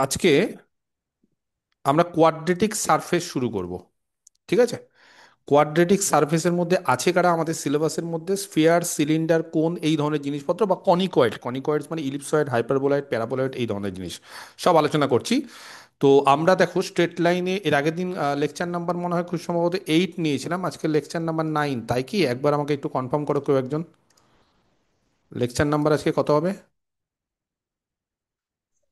আজকে আমরা quadratic surface শুরু করব। ঠিক আছে। কোয়াড্রেটিক সারফেসের মধ্যে আছে কারা আমাদের সিলেবাসের মধ্যে? স্ফিয়ার, সিলিন্ডার, কোন, এই ধরনের জিনিসপত্র, বা কনিকয়েড। কনিকয়েডস মানে ইলিপসয়েড, হাইপারবোলয়েড, প্যারাবোলয়েড, এই ধরনের জিনিস সব আলোচনা করছি। তো আমরা দেখো স্ট্রেট লাইনে এর আগের দিন লেকচার নাম্বার মনে হয় খুব সম্ভবত 8 নিয়েছিলাম, আজকে লেকচার নাম্বার 9, তাই কি? একবার আমাকে একটু কনফার্ম করো কেউ একজন, লেকচার নাম্বার আজকে কত হবে?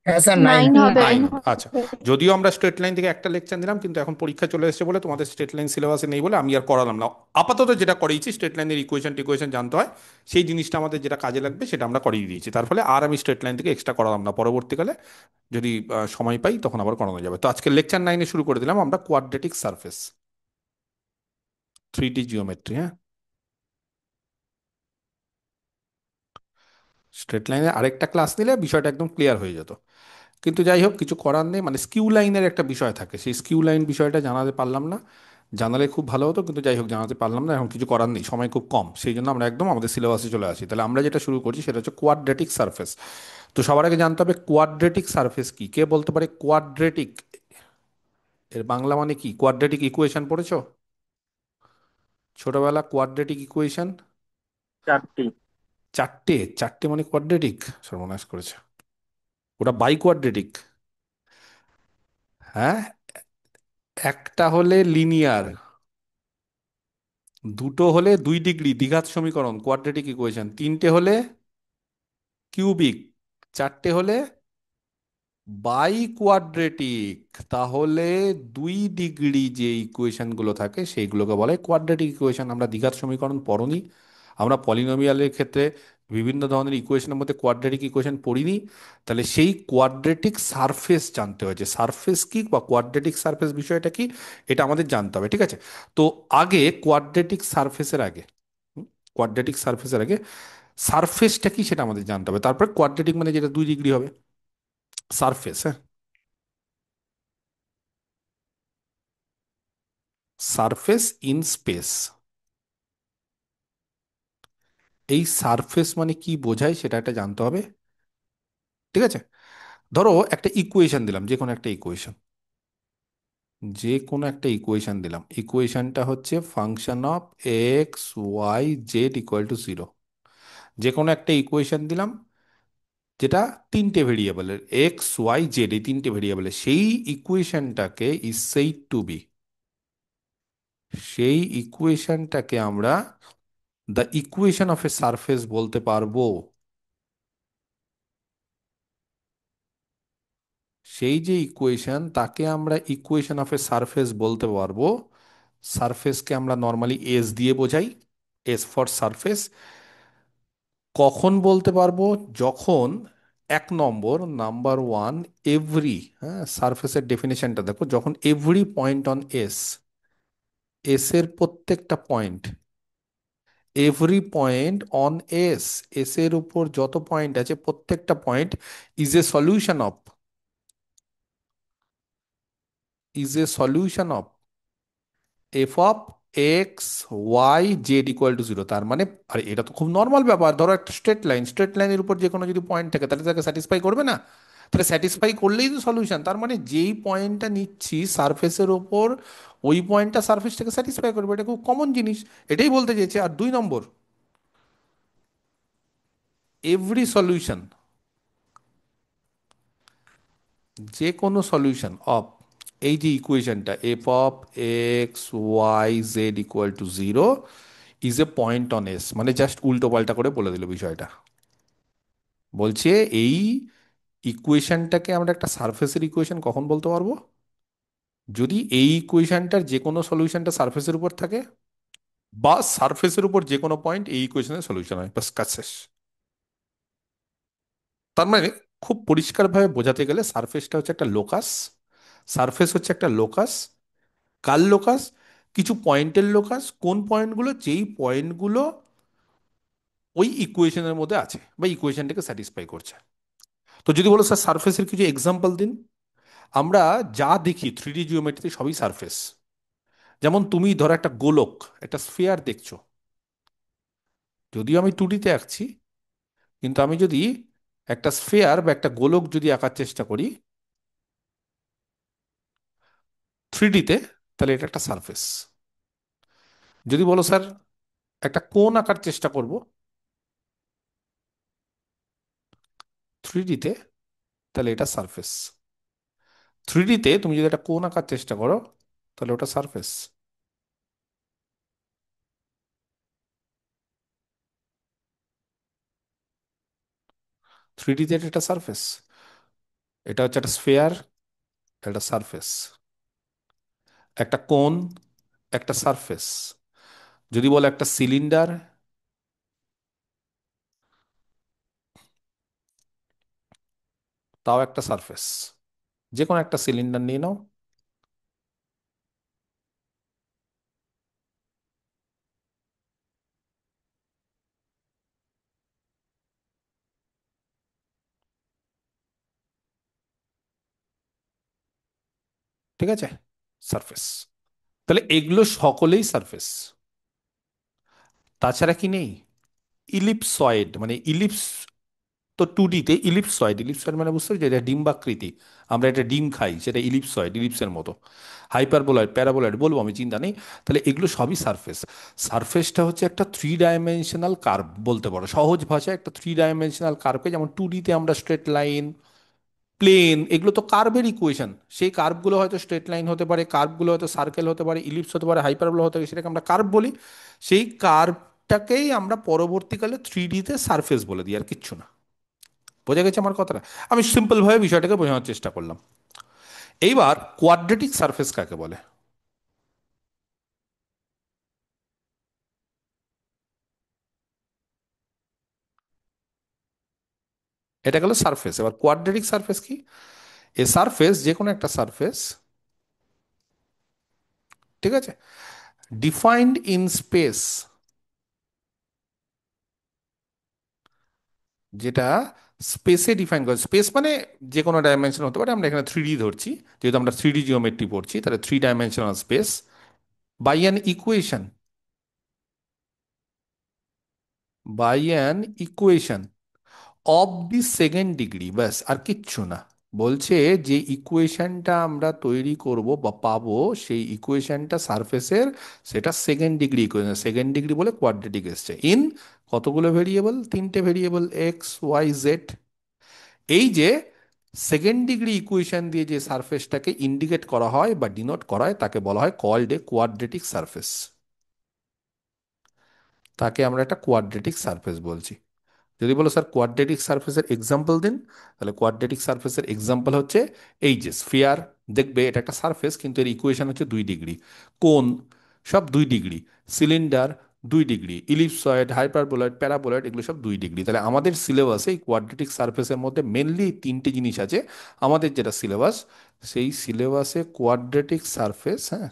হ্যাঁ স্যার, 9। 9 9 হবে। 9, আচ্ছা। যদিও আমরা স্ট্রেট লাইন থেকে একটা লেকচার নিলাম, কিন্তু এখন পরীক্ষা চলে এসেছে বলে তোমাদের স্ট্রেট লাইন সিলেবাসে নেই বলে আমি আর করালাম না। আপাতত যেটা করিয়েছি, স্ট্রেট লাইনের ইকুয়েশন টিকুয়েশন জানতে হয়, সেই জিনিসটা আমাদের যেটা কাজে লাগবে সেটা আমরা করিয়ে দিয়েছি। তার ফলে আর আমি স্ট্রেট লাইন থেকে এক্সট্রা করালাম না, পরবর্তীকালে যদি সময় পাই তখন আবার করানো যাবে। তো আজকে লেকচার 9-এ শুরু করে দিলাম আমরা কোয়াড্রেটিক সারফেস, 3D জিওমেট্রি। হ্যাঁ, স্ট্রেট লাইনে আরেকটা ক্লাস নিলে বিষয়টা একদম ক্লিয়ার হয়ে যেত। কিন্তু যাই হোক, কিছু করার নেই, মানে স্কিউ লাইনের একটা বিষয় থাকে, সেই স্কিউ লাইন বিষয়টা জানাতে পারলাম না। জানালে খুব ভালো হতো, কিন্তু যাই হোক জানাতে পারলাম না, এখন কিছু করার নেই, সময় খুব কম, সেই জন্য আমরা একদম আমাদের সিলেবাসে চলে আসি। তাহলে আমরা যেটা শুরু করছি সেটা হচ্ছে কোয়াড্রেটিক সারফেস। তো সবার আগে জানতে হবে কোয়াড্রেটিক সারফেস কি। কে বলতে পারে কোয়াড্রেটিক এর বাংলা মানে কি? কোয়াড্রেটিক ইকুয়েশন পড়েছো ছোটবেলা? কোয়াড্রেটিক ইকুয়েশন 4টি। চারটে, চারটে মানে কোয়াড্রেটিক? সর্বনাশ করেছে, ওটা বাই কোয়াড্রেটিক। হ্যাঁ, একটা হলে লিনিয়ার, দুটো হলে 2 ডিগ্রি দ্বিঘাত সমীকরণ কোয়াড্রেটিক ইকুয়েশন, তিনটে হলে কিউবিক, চারটে হলে বাই কোয়াড্রেটিক। তাহলে 2 ডিগ্রি যে ইকুয়েশন গুলো থাকে সেইগুলোকে বলে কোয়াড্রেটিক ইকুয়েশন। আমরা দ্বিঘাত সমীকরণ পড়িনি, আমরা পলিনোমিয়ালের ক্ষেত্রে বিভিন্ন ধরনের ইকুয়েশনের মধ্যে কোয়াড্রেটিক ইকুয়েশন পড়িনি। তাহলে সেই কোয়াড্রেটিক সারফেস জানতে হয়েছে, সারফেস কি বা কোয়াড্রেটিক সারফেস বিষয়টা কি, এটা আমাদের জানতে হবে। ঠিক আছে। তো আগে কোয়াড্রেটিক সারফেসের আগে, কোয়াড্রেটিক সারফেসের আগে সারফেসটা কি সেটা আমাদের জানতে হবে, তারপরে কোয়াড্রেটিক মানে যেটা 2 ডিগ্রি হবে সারফেস। হ্যাঁ, সারফেস ইন স্পেস, এই সারফেস মানে কি বোঝায় সেটা একটা জানতে হবে। ঠিক আছে। ধরো একটা ইকুয়েশন দিলাম, যে কোনো একটা ইকুয়েশন, যে কোনো একটা ইকুয়েশন দিলাম, ইকুয়েশনটা হচ্ছে function of X Y Z equal to 0। যে কোনো একটা ইকুয়েশন দিলাম যেটা তিনটে ভেরিয়েবলের, এক্স ওয়াই জেড, এই তিনটে ভেরিয়েবলের, সেই ইকুয়েশনটাকে ইজ সেইড টু বি, সেই ইকুয়েশনটাকে আমরা the equation of A surface বলতে পারবো। সেই যে ইকুয়েশন তাকে আমরা ইকুয়েশন অফ এ সারফেস বলতে পারবো। সারফেসকে আমরা নর্মালি এস দিয়ে বোঝাই, এস ফর সারফেস। কখন বলতে পারবো? যখন এক নম্বর, নাম্বার ওয়ান, এভরি, হ্যাঁ সারফেসের ডেফিনেশনটা দেখো, যখন every point on S, S এর প্রত্যেকটা point, every point on S, S এর উপর যত পয়েন্ট আছে প্রত্যেকটা point is a solution of, is a solution of F of X Y Z equal to 0। তার মানে, আরে এটা তো খুব নর্মাল ব্যাপার, ধরো একটা স্ট্রেট লাইন, স্ট্রেট লাইনের উপর যে কোনো যদি পয়েন্ট থাকে তাহলে তাকে স্যাটিসফাই করবে না? তাহলে স্যাটিসফাই করলেই তো সলিউশন। তার মানে যেই পয়েন্টটা নিচ্ছি সারফেসের ওপর, ওই পয়েন্টটা সারফেসটাকে স্যাটিসফাই করবে, এটা খুব কমন জিনিস, এটাই বলতে চেয়েছে। আর 2 নম্বর, এভরি সলিউশন, যে কোনো সলিউশন অফ এই যে ইকুয়েশনটা F of X Y Z equal to 0 is a point on S, মানে জাস্ট উল্টো পাল্টা করে বলে দিল বিষয়টা। বলছে এই ইকুয়েশনটাকে আমরা একটা সারফেসের ইকুয়েশন কখন বলতে পারবো? যদি এই ইকুয়েশনটার যে কোনো সলিউশনটা সারফেসের উপর থাকে, বা সারফেসের উপর যে কোনো পয়েন্ট এই ইকুয়েশনের সলিউশন হয়, বাস কাজ শেষ। তার মানে খুব পরিষ্কারভাবে বোঝাতে গেলে সারফেসটা হচ্ছে একটা লোকাস, সারফেস হচ্ছে একটা লোকাস। কার লোকাস? কিছু পয়েন্টের লোকাস। কোন পয়েন্টগুলো? যেই পয়েন্টগুলো ওই ইকুয়েশনের মধ্যে আছে বা ইকুয়েশনটাকে স্যাটিসফাই করছে। তো যদি বলো স্যার সারফেসের কিছু এক্সাম্পল দিন, আমরা যা দেখি 3D জিওমেট্রিতে সবই সারফেস। যেমন তুমি ধরো একটা গোলক, একটা স্ফিয়ার দেখছো, যদিও আমি 2D-তে আঁকছি, কিন্তু আমি যদি একটা স্ফিয়ার বা একটা গোলক যদি আঁকার চেষ্টা করি, থ্রি ডিতে তাহলে এটা একটা সারফেস। যদি বলো স্যার একটা কোণ আঁকার চেষ্টা করব থ্রি ডিতে, তাহলে এটা সারফেস। থ্রি ডিতে তুমি যদি একটা কোণ আঁকার চেষ্টা করো তাহলে ওটা সারফেস। থ্রি ডিতে এটা একটা সারফেস। এটা হচ্ছে একটা স্ফেয়ার, একটা সারফেস। একটা কোণ, একটা সারফেস। যদি বলো একটা সিলিন্ডার, তাও একটা সারফেস। যে কোনো একটা সিলিন্ডার নিয়ে নাও, ঠিক আছে, সারফেস। তাহলে এগুলো সকলেই সারফেস। তাছাড়া কি নেই? ইলিপসয়েড, মানে ইলিপস তো টু ডিতে ইলিপসয়েড, ইলিপসয়েড মানে বুঝতে পারছি, এটা ডিম্বাকৃতি। আমরা এটা ডিম খাই, সেটা ইলিপসয়েড, ইলিপসের মতো। হাইপারবোলয়েড, প্যারাবোলয়েড বলবো আমি, চিন্তা নেই। তাহলে এগুলো সবই সারফেস। সারফেসটা হচ্ছে একটা থ্রি ডাইমেনশনাল কার্ভ বলতে পারো, সহজ ভাষায় একটা থ্রি ডাইমেনশনাল কার্ভকে, যেমন টু ডিতে আমরা স্ট্রেট লাইন, প্লেন, এগুলো তো কার্ভের ইকুয়েশন। সেই কার্ভগুলো হয়তো স্ট্রেট লাইন হতে পারে, কার্ভগুলো হয়তো সার্কেল হতে পারে, ইলিপস হতে পারে, হাইপারবোলা হতে পারে, সেটাকে আমরা কার্ভ বলি। সেই কার্ভটাকেই আমরা পরবর্তীকালে থ্রি ডিতে সারফেস বলে দিই, আর কিচ্ছু না। বোঝা গেছে আমার কথাটা? আমি সিম্পল ভাবে বিষয়টাকে বোঝানোর চেষ্টা করলাম। এইবার কোয়াড্রেটিক সারফেস কাকে বলে? এটা গেল সারফেস। এবার কোয়াড্রেটিক সারফেস কি? এ সারফেস, যে কোনো একটা সারফেস, ঠিক আছে, ডিফাইন্ড ইন স্পেস, যেটা স্পেসে ডিফাইন করে। স্পেস মানে যে কোনো ডাইমেনশন হতে পারে, আমরা এখানে থ্রি ডি ধরছি, যেহেতু আমরা থ্রি ডি জিওমেট্রি পড়ছি, তাহলে three dimensional space, by an equation, by an equation of the second degree, ব্যাস আর কিচ্ছু না। বলছে যে ইকুয়েশনটা আমরা তৈরি করব বা পাবো, সেই ইকুয়েশনটা সারফেসের, সেটা second degree equation. Second degree বলে কোয়াড্রেটিক এসছে। ইন কতগুলো ভেরিয়েবল? তিনটে ভেরিয়েবল, এক্স ওয়াই জেড। এই যে সেকেন্ড ডিগ্রি ইকুয়েশন দিয়ে যে সারফেসটাকে ইন্ডিকেট করা হয় বা ডিনোট করা হয়, তাকে বলা হয় কল্ড এ কোয়াড্রেটিক সারফেস। তাকে আমরা একটা কোয়াড্রেটিক সারফেস বলছি। যদি বলো স্যার কোয়াড্রেটিক সারফেসের এক্সাম্পল দিন, তাহলে কোয়াড্রেটিক সারফেসের এক্সাম্পল হচ্ছে এই যে স্ফিয়ার। দেখবে এটা একটা সারফেস, কিন্তু এর ইকুয়েশন হচ্ছে 2 ডিগ্রি। কোন, সব 2 degree. Cylinder 2 degree. Ellipsoid, hyperboloid, paraboloid, এগুলো সব 2 ডিগ্রি। তাহলে আমাদের সিলেবাসে এই কোয়াড্রেটিক সারফেসের মধ্যে মেনলি তিনটে জিনিস আছে। আমাদের যেটা সিলেবাস, সেই সিলেবাসে কোয়াড্রেটিক সারফেস, হ্যাঁ,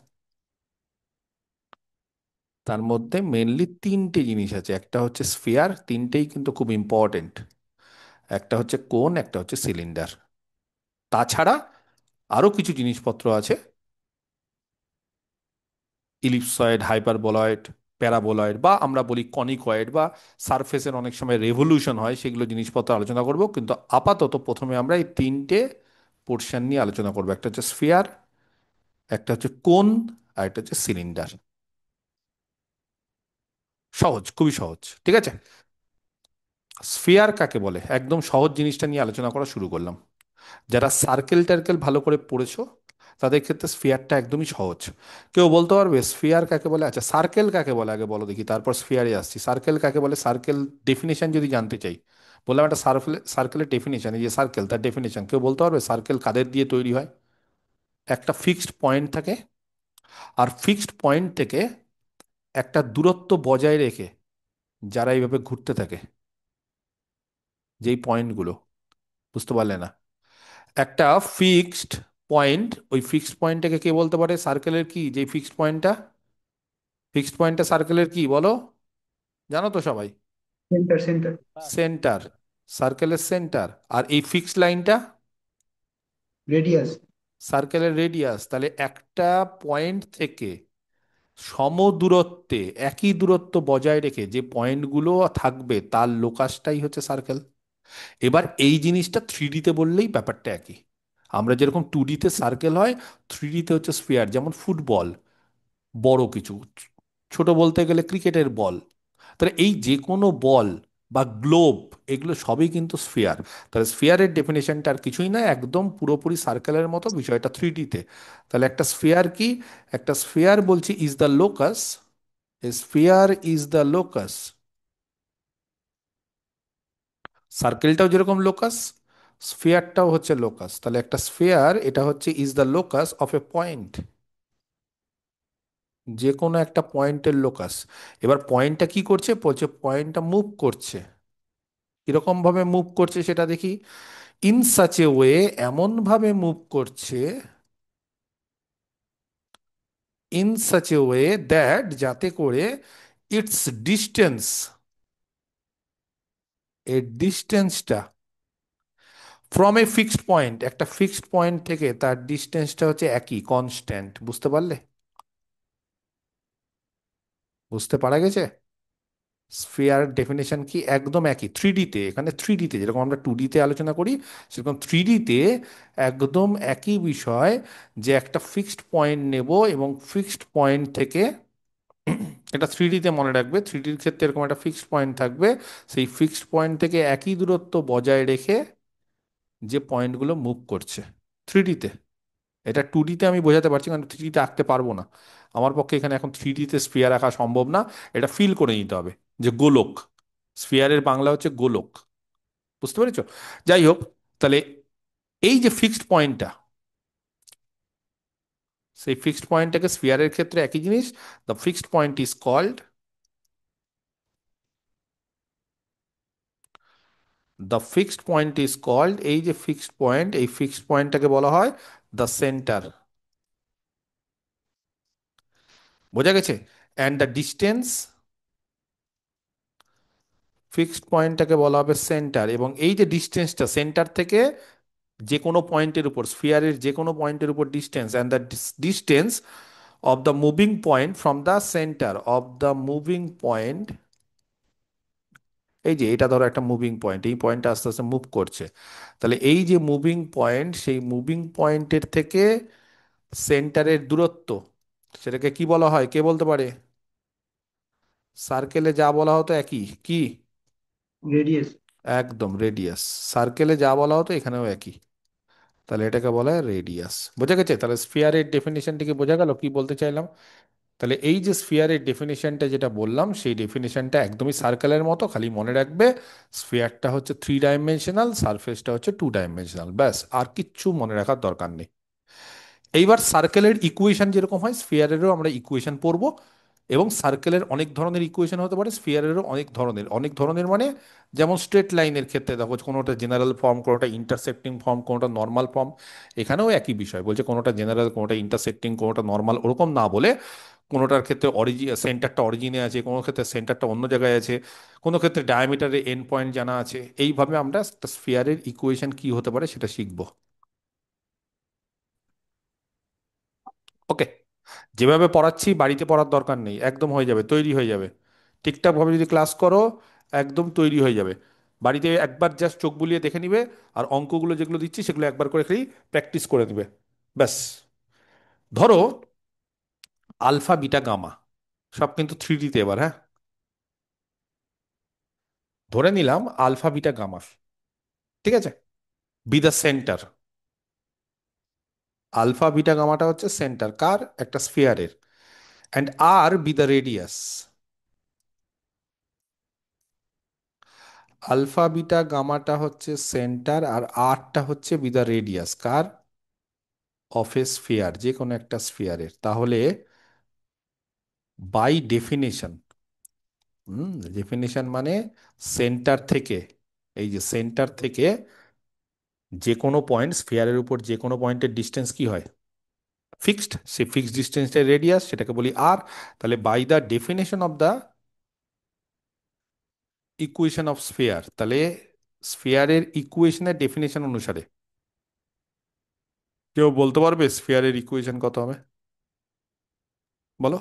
তার মধ্যে মেনলি তিনটে জিনিস আছে। একটা হচ্ছে স্ফিয়ার, তিনটেই কিন্তু খুব ইম্পর্টেন্ট। একটা হচ্ছে কোন, একটা হচ্ছে সিলিন্ডার। তাছাড়া আরো কিছু জিনিসপত্র আছে, ইলিপসয়েড, হাইপারবোলয়েড, প্যারাবোলয়েড, বা আমরা বলি কনিকয়েড, বা সারফেসের অনেক সময় রেভলিউশন হয়, সেগুলো জিনিসপত্র আলোচনা করব। কিন্তু আপাতত প্রথমে আমরা এই তিনটে পোর্শন নিয়ে আলোচনা করবো। একটা হচ্ছে স্ফিয়ার, একটা হচ্ছে কোন, আর একটা হচ্ছে সিলিন্ডার। সহজ, খুবই সহজ, ঠিক আছে। স্ফিয়ার কাকে বলে, একদম সহজ জিনিসটা নিয়ে আলোচনা করা শুরু করলাম। যারা সার্কেল টার্কেল ভালো করে পড়েছো, তাদের ক্ষেত্রে স্ফিয়ারটা একদমই সহজ। কেউ বলতে পারবে স্ফিয়ার কাকে বলে? আচ্ছা, সার্কেল কাকে বলে আগে বলো দেখি, তারপর স্ফিয়ারে আসছি। সার্কেল কাকে বলে, সার্কেল ডেফিনেশন যদি জানতে চাই, বললাম একটা সার্কেলের ডেফিনেশন, এই যে সার্কেল, তার ডেফিনেশন কেউ বলতে পারবে? সার্কেল কাদের দিয়ে তৈরি হয়? একটা ফিক্সড পয়েন্ট থাকে, আর ফিক্সড পয়েন্ট থেকে একটা দূরত্ব বজায় রেখে যারা এইভাবে ঘুরতে থাকে, যেই পয়েন্টগুলো, বুঝতে পারলে না? একটা ফিক্সড পয়েন্ট, ওই ফিক্সড পয়েন্টটাকে কে বলতে পারে? সার্কেলের কি, যে ফিক্সড পয়েন্টটা, ফিক্সড পয়েন্টটা সার্কেলের কি বলো? জানো তো সবাই? Centre centre. সেন্টার, সার্কেলের সেন্টার। আর এই ফিক্সড লাইনটা রেডিয়াস। সার্কেলের রেডিয়াস। তাহলে একটা পয়েন্ট থেকে সম দূরত্বে, একই দূরত্ব বজায় রেখে যে পয়েন্টগুলো থাকবে, তার লোকাসটাই হচ্ছে সার্কেল। এবার এই জিনিসটা থ্রি ডিতে বললেই ব্যাপারটা একই। আমরা যেরকম 2D তে সার্কেল হয়, 3D তে হচ্ছে স্ফিয়ার, যেমন ফুটবল বড় কিছু, ছোট বলতে গেলে ক্রিকেটের বল। তাহলে এই যে কোনো বল বা গ্লোব, এগুলো সবই কিন্তু স্ফিয়ার। তাহলে স্ফিয়ারের ডেফিনেশনটা আর কিছুই না, একদম পুরোপুরি সার্কেলের মতো, বিষয়টা 3D তে। তাহলে একটা স্ফিয়ার কি? একটা স্ফিয়ার বলছি is the locus, a sphere is the locus, সার্কেলটাও যেরকম লোকাস, স্ফিয়ারটাও হচ্ছে লোকাস। তাহলে একটা স্ফিয়ার এটা হচ্ছে is the locus of A point, যে কোনো একটা পয়েন্টের লোকাস। এবার পয়েন্টটা কি করছে বলছে, পয়েন্টটা মুভ করছে। কিরকম ভাবে মুভ করছে সেটা দেখি। ইন সাচ এ ওয়ে, এমন ভাবে মুভ করছে, in such a way that, যাতে করে ইটস ডিস্টেন্স, এর ডিস্টেন্সটা ফ্রম এ ফিক্সড পয়েন্ট, একটা ফিক্সড পয়েন্ট থেকে তার ডিস্টেন্সটা হচ্ছে একই, কনস্ট্যান্ট। বুঝতে পারলে? বুঝতে পারা গেছে? স্ফিয়ার ডেফিনেশন কি? একদম একই 3D তে। এখানে 3D তে যেরকম আমরা 2D তে আলোচনা করি, সেরকম 3D তে একদম একই বিষয়, যে একটা ফিক্সড পয়েন্ট নেব এবং ফিক্সড পয়েন্ট থেকে, এটা 3D তে মনে রাখবে, 3Dর ক্ষেত্রে এরকম একটা ফিক্সড পয়েন্ট থাকবে, সেই ফিক্সড পয়েন্ট থেকে একই দূরত্ব বজায় রেখে যে পয়েন্টগুলো মুভ করছে 3D তে। এটা 2D তে আমি বোঝাতে পারছি, কারণ 3D তে আঁকতে পারবো না। আমার পক্ষে এখানে এখন 3D তে স্ফিয়ার আঁকা সম্ভব না। এটা ফিল করে নিতে হবে যে গোলক, স্ফিয়ারের বাংলা হচ্ছে গোলক। বুঝতে পেরেছো? যাই হোক, তাহলে এই যে ফিক্সড পয়েন্টটা, সেই ফিক্সড পয়েন্টটাকে স্ফিয়ারের ক্ষেত্রে একই জিনিস, the fixed point is called, the fixed point is called, এই যে ফিক্সড পয়েন্ট, এই ফিক্সড পয়েন্টটাকে বলা হয় দ্য সেন্টার। বোঝা গেছে? অ্যান্ড দ্য ডিস্টেন্স, ফিক্সড পয়েন্টটাকে বলা হবে সেন্টার, এবং এই যে ডিস্টেন্সটা সেন্টার থেকে যে কোনো পয়েন্টের উপর, স্ফিয়ারের যে কোনো পয়েন্টের উপর distance, and the distance of the moving point from the centre of the moving point. এই যে এটা ধরো একটা মুভিং পয়েন্ট, এই পয়েন্টটা আস্তে আস্তে মুভ করছে। তাহলে এই যে মুভিং পয়েন্ট, সেই মুভিং পয়েন্টের থেকে সেন্টারের দূরত্ব, সেটাকে কি বলা হয়? কে বলতে পারে? সার্কেলে যা বলা হতো একই কি? রেডিয়াস। একদম রেডিয়াস। সার্কেলে যা বলা হতো এখানেও একই। তাহলে এটাকে বলা হয় রেডিয়াস। বোঝা গেছে? তাহলে স্ফিয়ারের ডেফিনেশনটিকে বোঝা গেল কি বলতে চাইলাম? তাহলে এই যে স্ফিয়ারের ডেফিনেশনটা যেটা বললাম, সেই ডেফিনেশনটা একদমই সার্কেলের মতো, খালি মনে রাখবে স্ফিয়ারটা হচ্ছে 3 ডাইমেনশনাল, সারফেসটা হচ্ছে 2 ডাইমেনশনাল, ব্যাস, আর কিচ্ছু মনে রাখার দরকার নেই। এইবার সার্কেলের ইকুয়েশন যেরকম হয়, স্ফিয়ারেরও আমরা ইকুয়েশন পড়বো। এবং সার্কেলের অনেক ধরনের ইকুয়েশন হতে পারে, স্ফিয়ারেরও অনেক ধরনের, অনেক ধরনের মানে, যেমন স্ট্রেট লাইনের ক্ষেত্রে দেখো, কোনোটা জেনারেল ফর্ম, কোনোটা ইন্টারসেক্টিং ফর্ম, কোনোটা নর্মাল ফর্ম। এখানেও একই বিষয় বলছে, কোনোটা জেনারেল, কোনোটা ইন্টারসেক্টিং, কোনোটা নর্মাল, ওরকম না বলে কোনোটার ক্ষেত্রে সেন্টারটা অরিজিনে আছে, কোনো ক্ষেত্রে সেন্টারটা অন্য জায়গায় আছে, কোনো ক্ষেত্রে ডায়ামিটারে এন্ড পয়েন্ট জানা আছে। এইভাবে আমরা স্ফিয়ারের ইকুয়েশন কি হতে পারে সেটা শিখবো। ওকে? যেভাবে পড়াচ্ছি বাড়িতে পড়ার দরকার নেই, একদম হয়ে যাবে, তৈরি হয়ে যাবে। ঠিকঠাকভাবে যদি ক্লাস করো, একদম তৈরি হয়ে যাবে। বাড়িতে একবার জাস্ট চোখ বুলিয়ে দেখে নিবে, আর অঙ্কগুলো যেগুলো দিচ্ছি সেগুলো একবার করে খালি প্র্যাকটিস করে নিবে, ব্যাস। ধরো আলফা বিটা গামা, সব কিন্তু 3D তে এবার, হ্যাঁ? ধরে নিলাম আলফা বিটা গামা, ঠিক আছে, be the centre. Alpha beta গামাটা হচ্ছে সেন্টার কার? একটা স্ফিয়ারের। অ্যান্ড আর be the radius. Alpha beta গামাটা হচ্ছে সেন্টার, আর আরটা হচ্ছে বি দ্য রেডিয়াস কার? অফ এ স্ফিয়ার, যে কোনো একটা স্ফিয়ারের। তাহলে বাই ডেফিনেশন, ডেফিনেশন মানে সেন্টার থেকে, এই যে সেন্টার থেকে যে কোনো পয়েন্ট, স্ফিয়ারের উপর যে কোনো পয়েন্টের ডিস্টেন্স কি হয়? ফিক্সড। সে ফিক্সড ডিস্টেন্সের রেডিয়াস, সেটাকে বলি আর। তাহলে by the definition of the equation of sphere, তাহলে স্ফিয়ারের ইকুয়েশনের ডেফিনেশন অনুসারে কেউ বলতে পারবে স্ফিয়ারের ইকুয়েশন কত হবে? বলো।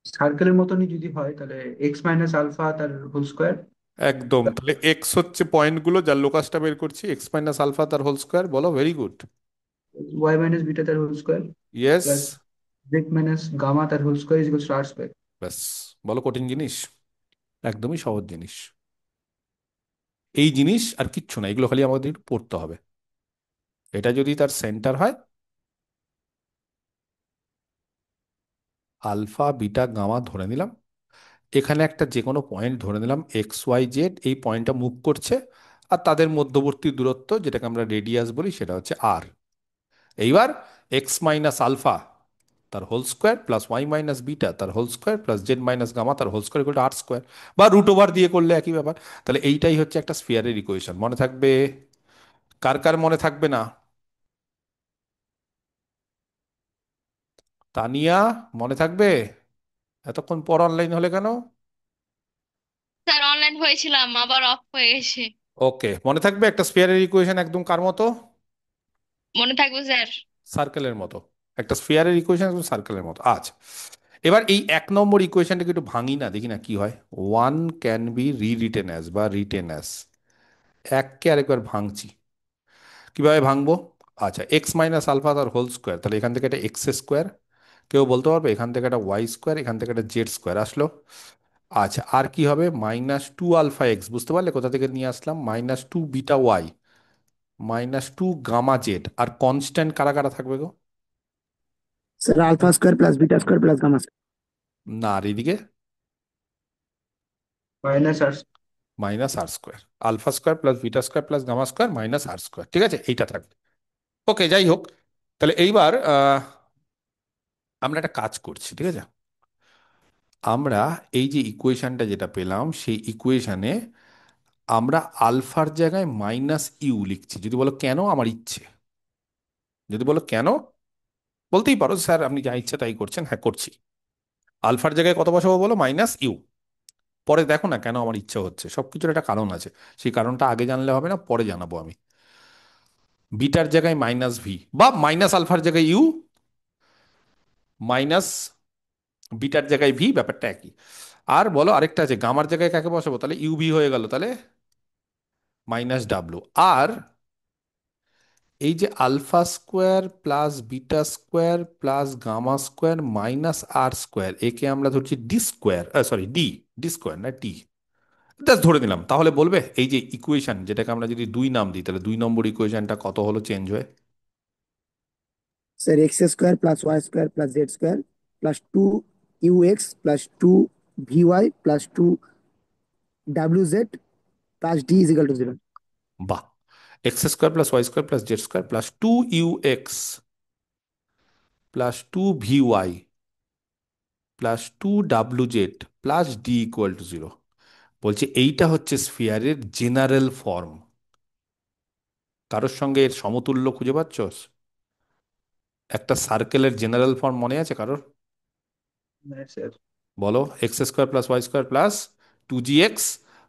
সার্কেলের মতনই যদি হয় তাহলে এক্স মাইনাস আলফা তার হোল স্কোয়ার। একদম। তাহলে এক্স হচ্ছে পয়েন্টগুলো, যার লোকাসটা বের করছি, এক্স মাইনাস আলফা তার হোল স্কোয়ার। বলো, very good. Y minus beta তার whole square yes. Plus Z minus gamma তার whole square is equal to R square. ব্যাস। বলো কঠিন জিনিস? একদমই সহজ জিনিস। এই জিনিস আর কিচ্ছু না, এগুলো খালি আমাদের একটু পড়তে হবে। এটা যদি তার সেন্টার হয়, আলফা বিটা গামা ধরে নিলাম, এখানে একটা যে কোনো পয়েন্ট ধরে নিলাম এক্স ওয়াই জেড, এই পয়েন্টটা মুভ করছে, আর তাদের মধ্যবর্তী দূরত্ব যেটাকে আমরা রেডিয়াস বলি সেটা হচ্ছে আর। এইবার এক্স মাইনাস আলফা তার whole square plus Y minus beta তার whole square plus Z minus gamma তার whole square equal to R square, বা রুট ওভার দিয়ে করলে একই ব্যাপার। তাহলে এইটাই হচ্ছে একটা স্ফিয়ারের ইকুয়েশন, মনে থাকবে? কার কার মনে থাকবে না? তানিয়া, মনে থাকবে? এতক্ষণ পর অনলাইন হলে কেন? স্যার অনলাইন হয়েছিলাম, আবার অফ হয়ে গেছে। ওকে, মনে থাকবে একটা স্ফিয়ারের ইকুয়েশন একদম কার মতো? মনে থাকবে স্যার। সার্কেলের মতো। একটা স্ফিয়ারের ইকুয়েশন একদম সার্কেলের মতো। আচ্ছা, এবার এই এক নম্বর ইকুয়েশনটাকে একটু ভাঙি না, দেখি না কি হয়। One can be written as বা রিটেন অ্যাজ, এককে আরেকবার ভাঙছি। কিভাবে ভাঙবো? আচ্ছা, এক্স মাইনাস আলফা তার হোল স্কোয়ার, তাহলে এখান থেকে একটা এক্স স্কোয়ার, কেউ বলতে পারবে? এখান থেকে একটা ওয়াই স্কোয়ার, এখান থেকে একটা জেড স্কোয়ার আসলো। আচ্ছা, আর কি হবে? মাইনাস টু আলফা এক্স, বুঝতে পারলে কোথা থেকে নিয়ে আসলাম? Minus two beta Y, minus two gamma Z, আর কনস্ট্যান্ট কারা কারা থাকবে গো? Sir alpha square plus beta square plus gamma square. না, আর এদিকে minus R. Minus R square. Alpha square plus beta square plus gamma square minus R square, ঠিক আছে, এইটা থাকবে। ওকে, যাই হোক। তাহলে এইবার আমরা একটা কাজ করছি, ঠিক আছে? আমরা এই যে ইকুয়েশনটা যেটা পেলাম, সেই ইকুয়েশনে আমরা আলফার জায়গায় মাইনাস ইউ লিখছি। যদি বলো কেন, আমার ইচ্ছে। যদি বলো কেন, বলতেই পারো স্যার আপনি যা ইচ্ছে তাই করছেন। হ্যাঁ, করছি। আলফার জায়গায় কত বসাবো বলো? Minus U. পরে দেখো না কেন আমার ইচ্ছা হচ্ছে, সবকিছুর একটা কারণ আছে। সেই কারণটা আগে জানলে হবে না, পরে জানাবো আমি। বিটার জায়গায় মাইনাস ভি, বা মাইনাস আলফার জায়গায় ইউ, মাইনাস বিটার জায়গায় ভি, ব্যাপারটা একই। আর বলো আরেকটা আছে, গামার জায়গায় কাকে বসাবো? তাহলে ইউ ভি হয়ে গেল, তাহলে মাইনাস ডাব্লু। আর এই যে alpha square plus beta square plus gamma square minus R square, একে আমরা ধরছি D square, sorry D, D square না ডি, জাস্ট ধরে নিলাম। তাহলে বলবে এই যে ইকুয়েশন যেটাকে আমরা যদি দুই নাম দিই, তাহলে দুই নম্বর ইকুয়েশনটা কত হলো চেঞ্জ হয়ে? Sir X square plus Y square plus Z square plus two U X plus two V Y plus two W Z plus D is equal to zero. বাহ! X square plus Y square plus Z square plus two U X plus two V Y plus two W Z plus D equal to zero. বলছে এইটা হচ্ছে স্ফিয়ারের general form. কারোর সঙ্গে এর সমতুল্য খুঁজে পাচ্ছ? একটা সার্কেলের জেনারেল ফর্ম মনে আছে কারোর? স্যার বলো। X square plus Y square plus two G X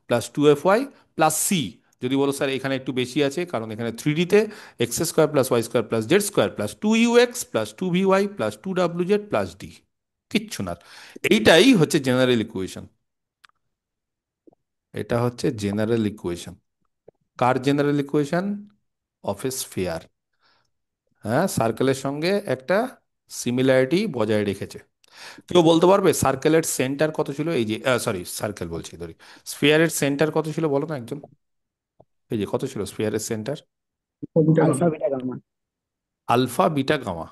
plus two F Y plus C. যদি বলো স্যার এখানে একটু বেশি আছে, কারণ এখানে থ্রি ডিতে X square plus Y square plus Z square plus two U X plus two V Y plus two W Z plus D, কিচ্ছু না। এইটাই হচ্ছে জেনারেল ইকুয়েশন। এটা হচ্ছে জেনারেল ইকুয়েশন। কার general equation? Of a sphere. হ্যাঁ, সার্কেলের সঙ্গে একটা সিমিলারিটি বজায় রেখেছে। কেউ বলতে পারবে সার্কেলের সেন্টার কত ছিল? এই যে সরি, সার্কেল বলছি ধরি, স্ফিয়ারের সেন্টার কত ছিল বলো না একজন? এই যে কত ছিল স্ফিয়ারের centre? Beta alpha gamma. Beta gamma. Alpha beta gamma.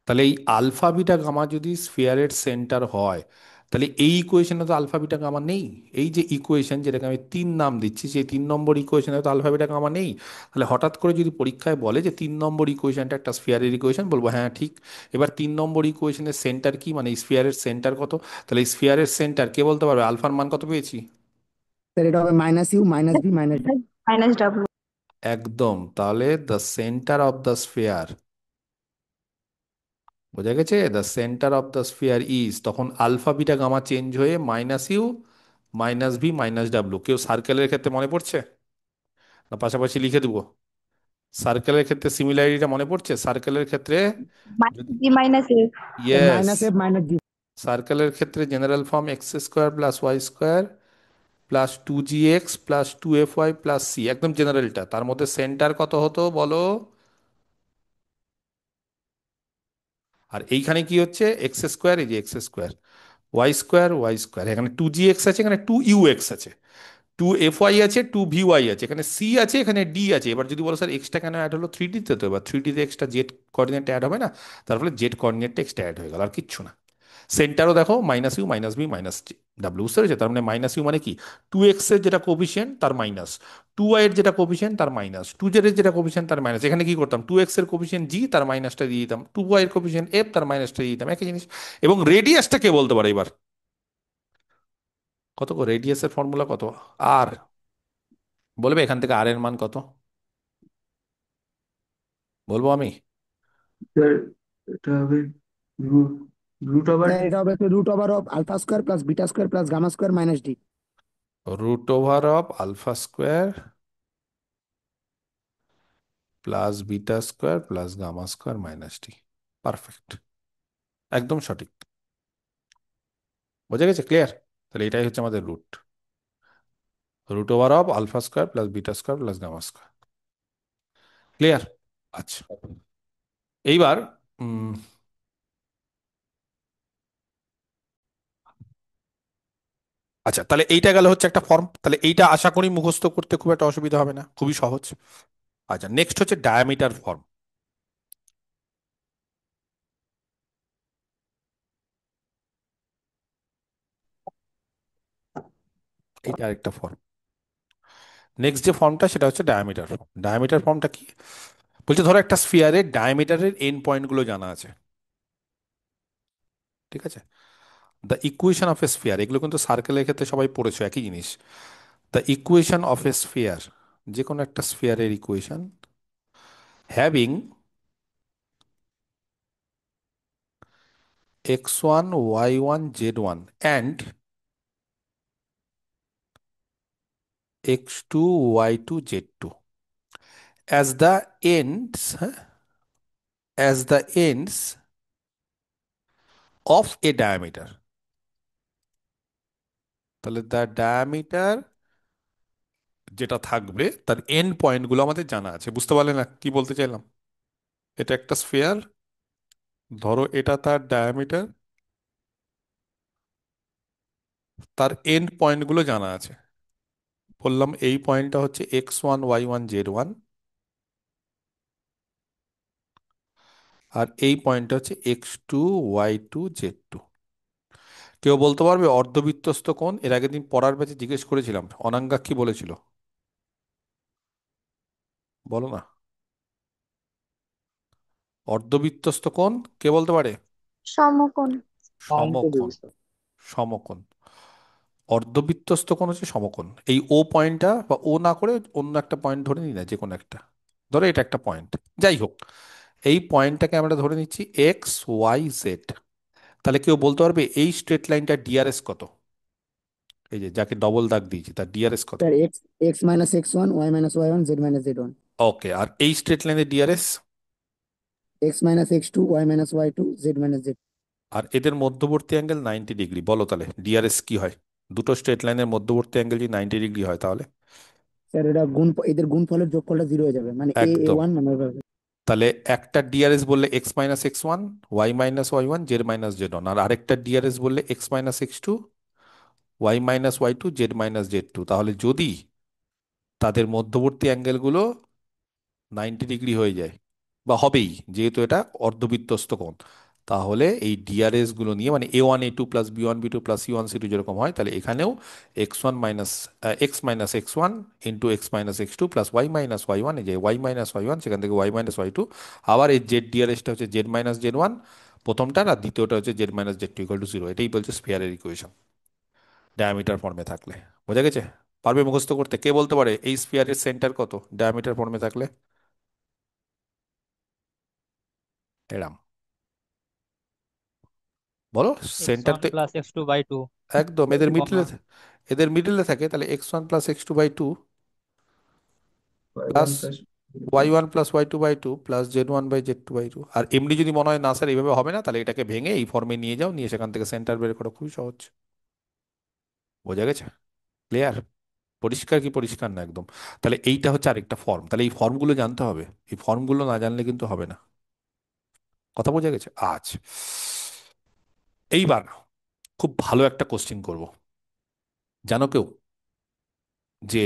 তাহলে এই আলফা বিটা গামা যদি স্ফিয়ারের সেন্টার হয়, তাহলে এই ইকুয়েশনে তো আলফা বিটা গামা নেই। এই যে ইকুয়েশন যেটাকে আমি তিন নাম দিচ্ছি, সেই তিন নম্বর ইকুয়েশনে তো আলফা বিটা গামা নেই। তাহলে হঠাৎ করে যদি পরীক্ষায় বলে যে তিন নম্বর ইকুয়েশনটা একটা স্ফিয়ারের ইকুয়েশন, বলবো হ্যাঁ ঠিক। এবার তিন নম্বর ইকুয়েশনের সেন্টার কি, মানে স্ফিয়ারের সেন্টার কত? তাহলে স্ফিয়ারের সেন্টার কে বলতে পারবে? আলফার মান কত পেয়েছি? স্যার এটা হবে minus U minus V minus D. Minus W. একদম। তাহলে the centre of the sphere, বোঝা গেছে? The centre of the sphere is, তখন আলফা বিটা গামা চেঞ্জ হয়ে minus U minus V minus W. কেউ সার্কেলের ক্ষেত্রে মনে পড়ছে? না পাশাপাশি লিখে দেবো? সার্কেলের ক্ষেত্রে সিমিলারিটিটা মনে পড়ছে? সার্কেলের ক্ষেত্রে মাইনাস যদি, B minus A. Sir yes, minus F minus D. সার্কেলের ক্ষেত্রে general form X square plus Y square plus two G X plus two F Y plus C, একদম জেনারেলটা। তার মধ্যে সেন্টার কত হতো বলো? আর এইখানে কি হচ্ছে, এক্স স্কোয়ার, এই যে এক্স স্কোয়ার, ওয়াই স্কোয়ার, এখানে 2gx আছে, এখানে 2ux আছে, 2fy আছে, 2vy আছে, এখানে সি আছে, এখানে ডি আছে। এবার যদি বলো স্যার এক্সটা কেন অ্যাড হলো 3D তে, তো এবার 3D তে এক্সটা জেড কোঅর্ডিনেট অ্যাড হবে না, তার ফলে জেড কোঅর্ডিনেটটা এক্সট্রা অ্যাড হয়ে গেল, আর কিচ্ছু না। সেন্টারও দেখো minus U minus B minus W, বুঝতে পেরেছো? তার মানে মাইনাস ইউ মানে কি, 2x এর যেটা কোফিসিয়েন্ট তার মাইনাস, 2y এর যেটা কোফিসিয়েন্ট তার মাইনাস, 2z এর যেটা কোফিসিয়েন্ট তার মাইনাস। এখানে কি করতাম, 2x এর কোফিসিয়েন্ট জি, তার মাইনাসটা দিয়ে দিতাম, 2y এর কোফিসিয়েন্ট এফ, তার মাইনাসটা দিয়ে দিতাম, একই জিনিস। এবং রেডিয়াসটা কে বলতে পারে এবার, কত গো, রেডিয়াসের ফর্মুলা কত? আর বলবে এখান থেকে আর এর মান কত, বলবো আমি? স্যার এটা হবে রুট রুট ওভার স্যার এটা হবে root over of alpha square plus beta square plus gamma square minus D. Root over of alpha square plus beta square plus gamma square minus T. Perfect, একদম সঠিক। বোঝা গেছে, clear? তাহলে এটাই হচ্ছে আমাদের root, root over of alpha square plus beta square plus gamma square. Clear? আচ্ছা, এইবার উম, আচ্ছা, তাহলে এইটা গেল হচ্ছে একটা ফর্ম, তাহলে এইটা আশা করি মুখস্থ করতে খুব একটা অসুবিধা হবে না, খুবই সহজ। আচ্ছা, নেক্সট হচ্ছে ডায়ামিটার ফর্ম। এইটা আরেকটা ফর্ম। নেক্সট যে ফর্মটা সেটা হচ্ছে ডায়ামিটার ফর্ম। ডায়ামিটার ফর্মটা কি বলছে, ধরো একটা স্ফিয়ারের ডায়ামিটারের এন্ড পয়েন্টগুলো জানা আছে, ঠিক আছে? The equation of a sphere, এগুলো কিন্তু সার্কেলের ক্ষেত্রে সবাই পড়েছো, একই জিনিস। The equation of a sphere, যে কোনো একটা স্ফিয়ারের equation, having x1 y1 z1 and x2 y2 z2 as the ends, as the ends of a diameter। তাহলে দ্য ডায়ামিটার যেটা থাকবে তার এন্ড পয়েন্টগুলো আমাদের জানা আছে, বুঝতে পারলে না কি বলতে চাইলাম? এটা একটা স্ফিয়ার, ধরো এটা তার ডায়ামিটার, তার এন্ড পয়েন্টগুলো জানা আছে। বললাম এই পয়েন্টটা হচ্ছে x1 y1 z1, আর এই পয়েন্টটা হচ্ছে x2 y2 z2। কেউ বলতে পারবে অর্ধবৃত্তস্থ কোণ? এর আগের দিন পড়ার ব্যাচে জিজ্ঞেস করেছিলাম, অনাঙ্গা কি বলেছিল, বলো না? অর্ধবৃত্তস্থ কোণ কে বলতে পারে? সমকোণ। সমকোণ, সমকোণ। অর্ধবৃত্তস্থ কোণ হচ্ছে সমকোণ। এই ও পয়েন্টটা, বা ও না করে অন্য একটা পয়েন্ট ধরে নিই না, যে কোনো একটা, ধরো এটা একটা পয়েন্ট, যাই হোক, এই পয়েন্টটাকে আমরা ধরে নিচ্ছি x y z। তাহলে কেউ বলতে পারবে এই স্ট্রেট লাইনটা ডিআরএস কত? এই যে যাকে ডবল দাগ দিয়েছি তার ডিআরএস কত? Sir X X minus X one Y minus Y one Z minus Z one. Okay, আর এই স্ট্রেট লাইনের DRs? X minus X two Y minus Y two Z minus Z. আর এদের মধ্যবর্তী অ্যাঙ্গেল 90 ডিগ্রি, বলো তাহলে DRS কি হয়? দুটো স্ট্রেট লাইনের মধ্যবর্তী অ্যাঙ্গেল যদি 90 ডিগ্রি হয় তাহলে? স্যার এটা এদের গুণফলের যোগফলটা জিরো হয়ে যাবে, মানে এ এ একদম। ওয়ান মানে তাহলে একটা ডিআরএস বললে x-x1 y-y1 z-z1, আর আরেকটা ডিআরএস বললে x-x2 y-y2 z-z2। তাহলে যদি তাদের মধ্যবর্তী অ্যাঙ্গেলগুলো 90 ডিগ্রি হয়ে যায়, বা হবেই যেহেতু এটা অর্ধবৃত্তস্থ কোণ, তাহলে এই ডিআরএস গুলো নিয়ে, মানে a1 a2 plus b1 b2 plus c1 c2 যেরকম হয়, তাহলে এখানেও x1 minus x-x1 into x-x2 plus y-y1, এই যে y-y1 সেখান থেকে y-y2, আবার এই জেড ডিআরএসটা হচ্ছে z-z1 প্রথমটা, আর দ্বিতীয়টা হচ্ছে z-z2 = 0। এটাই বলছে স্ফিয়ারের ইকুয়েশন ডায়ামিটার ফর্মে থাকলে। বোঝা গেছে? পারবে মুখস্থ করতে? কে বলতে পারে এই স্ফিয়ারের সেন্টার কত ডায়ামিটার ফর্মে থাকলে? এরাম, বলো। এক্স সেন্টার ওয়ান তো প্লাস x2/2, একদম এদের কমা মিডলে, এদের মিডলে থাকে, তাহলে x1 plus x2/2 Y one plus plus y1 plus y2/2 plus z1/z2/2। আর এমনি যদি মনে হয় না স্যার এইভাবে হবে না, তাহলে এটাকে ভেঙে এই ফর্মে নিয়ে যাও, নিয়ে সেখান থেকে সেন্টার বের করা খুবই সহজ। বোঝা গেছে? ক্লিয়ার? পরিষ্কার কি পরিষ্কার না একদম? তাহলে এইটা হচ্ছে আরেকটা ফর্ম, তাহলে এই ফর্মগুলো জানতে হবে, এই ফর্মগুলো না জানলে কিন্তু হবে না। কথা বোঝা গেছে? আচ্ছা, এইবার খুব ভালো একটা কোশ্চিন করব। জানো কেউ যে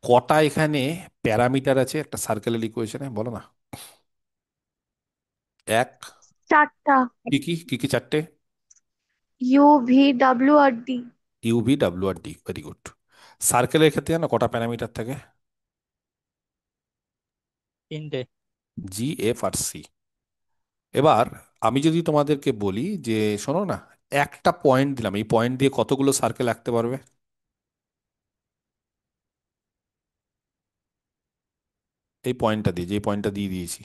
কটা এখানে প্যারামিটার আছে একটা সার্কেলের ইকুয়েশনে, বলো না। এক, চারটা। কি কি কি কি চারটে? ইউ ভি ডাব্লিউ আর ডি। ইউভি, ডাব্লিউ আর ডি, ভেরি গুড। সার্কেলের ক্ষেত্রে জানো কটা প্যারামিটার থাকে? তিনটে। জি, এফ আর সি। এবার আমি যদি তোমাদেরকে বলি যে শোনো না, একটা পয়েন্ট দিলাম, এই পয়েন্ট দিয়ে কতগুলো সার্কেল আঁকতে পারবে? এই পয়েন্টটা দিয়ে, যে পয়েন্টটা দিয়ে দিয়েছি,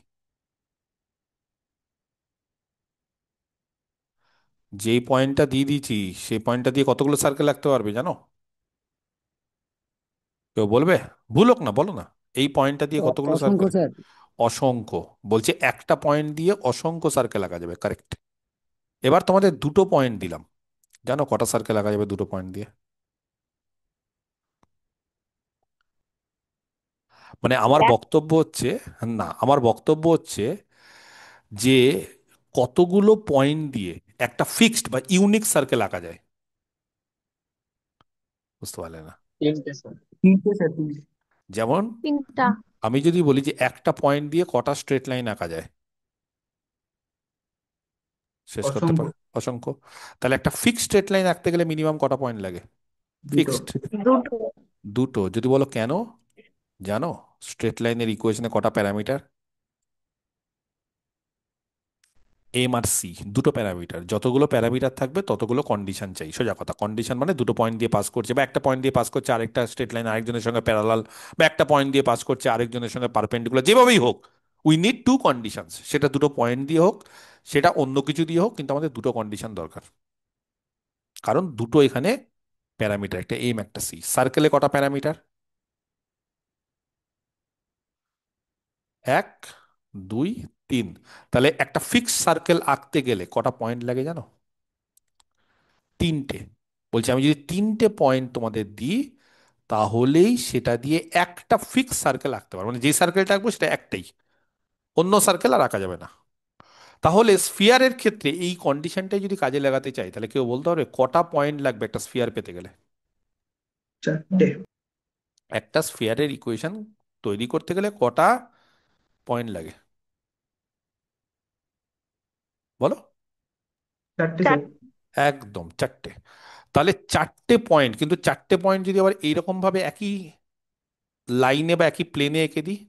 যেই পয়েন্টটা দিয়ে দিয়েছি সেই পয়েন্টটা দিয়ে কতগুলো সার্কেল আঁকতে পারবে জানো? কেউ বলবে? ভুল হোক না, বলো না। এই পয়েন্টটা দিয়ে কতগুলো অসংখ্য সার্কেল? স্যার। অসংখ্য। বলছে একটা পয়েন্ট দিয়ে অসংখ্য সার্কেল আঁকা যাবে, কারেক্ট। এবার তোমাদের দুটো পয়েন্ট দিলাম, জানো কটা সার্কেল আঁকা যাবে দুটো পয়েন্ট দিয়ে? মানে আমার বক্তব্য হচ্ছে, না আমার বক্তব্য হচ্ছে যে কতগুলো পয়েন্ট দিয়ে একটা ফিক্সড বা ইউনিক সার্কেল আঁকা যায়, বুঝতে পারলে না? তিনটে স্যার। তিনটে স্যার, তিনটে। যেমন তিনটা। আমি যদি বলি যে একটা পয়েন্ট দিয়ে কটা স্ট্রেট লাইন আঁকা যায়, শেষ করতে অসংখ্য। পারে? অসংখ্য। তাহলে একটা ফিক্সড স্ট্রেট লাইন আঁকতে গেলে মিনিমাম কটা পয়েন্ট লাগে? দুটো। ফিক্সড। দুটো। দুটো। যদি বলো কেন, জানো স্ট্রেট লাইনের ইকুয়েশনে কটা প্যারামিটার? এম আর সি, দুটো প্যারামিটার। যতগুলো প্যারামিটার থাকবে ততগুলো কন্ডিশন চাই, সোজা কথা। কন্ডিশন মানে দুটো পয়েন্ট দিয়ে পাস করছে, বা একটা পয়েন্ট দিয়ে পাস করছে আরেকটা স্ট্রেট লাইন আরেকজনের সঙ্গে প্যারালাল, বা একটা পয়েন্ট দিয়ে পাস করছে আরেকজনের সঙ্গে পারপেন্ডিকুলার, যেভাবেই হোক উই নিড টু কন্ডিশনস। সেটা দুটো পয়েন্ট দিয়ে হোক, সেটা অন্য কিছু দিয়ে হোক, কিন্তু আমাদের দুটো কন্ডিশন দরকার। কারণ দুটো এখানে প্যারামিটার, একটা এম একটা সি। সার্কেলে কটা প্যারামিটার? এক, দুই, তিন। তাহলে একটা ফিক্সড সার্কেল আঁকতে গেলে কটা পয়েন্ট লাগে জানো? তিনটে। বলছি আমি যদি তিনটে পয়েন্ট তোমাদের দিই, তাহলেই সেটা দিয়ে একটা ফিক্স সার্কেল আঁকতে পারবো, মানে যে সার্কেলটা আঁকবো সেটা একটাই, অন্য সার্কেল আর আঁকা যাবে না। তাহলে স্ফিয়ারের ক্ষেত্রে এই কন্ডিশনটাই যদি কাজে লাগাতে চাই, তাহলে কেউ বলতে পারবে কটা পয়েন্ট লাগবে একটা স্ফিয়ার পেতে গেলে? চারটে। একটা স্ফিয়ারের ইকুয়েশন তৈরি করতে গেলে কটা পয়েন্ট লাগে বলো? চারটে চার। স্যার। একদম চারটে। তাহলে চারটে পয়েন্ট, কিন্তু চারটে পয়েন্ট যদি আবার এইরকম ভাবে একই লাইনে বা একই প্লেনে এঁকে দিই,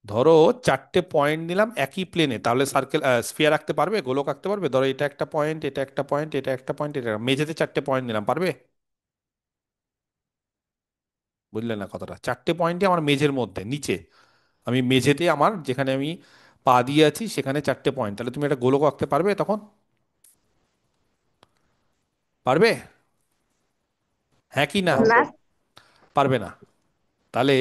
ধরো চারটে পয়েন্ট নিলাম একই প্লেনে, তাহলে সার্কেল স্ফিয়ার আঁকতে পারবে, গোলক আঁকতে পারবে? ধরো এটা একটা পয়েন্ট, এটা একটা পয়েন্ট, এটা একটা পয়েন্ট, এটা মেঝেতে চারটে পয়েন্ট নিলাম, পারবে? বুঝলে না কথাটা? চারটে পয়েন্টই আমার মেঝের মধ্যে নিচে, আমি মেঝেতে আমার যেখানে আমি পা দিয়ে আছি সেখানে চারটে পয়েন্ট, তাহলে তুমি একটা গোলক আঁকতে পারবে তখন? পারবে? হ্যাঁ কি না? না না। স্যার। পারবে না। তাহলে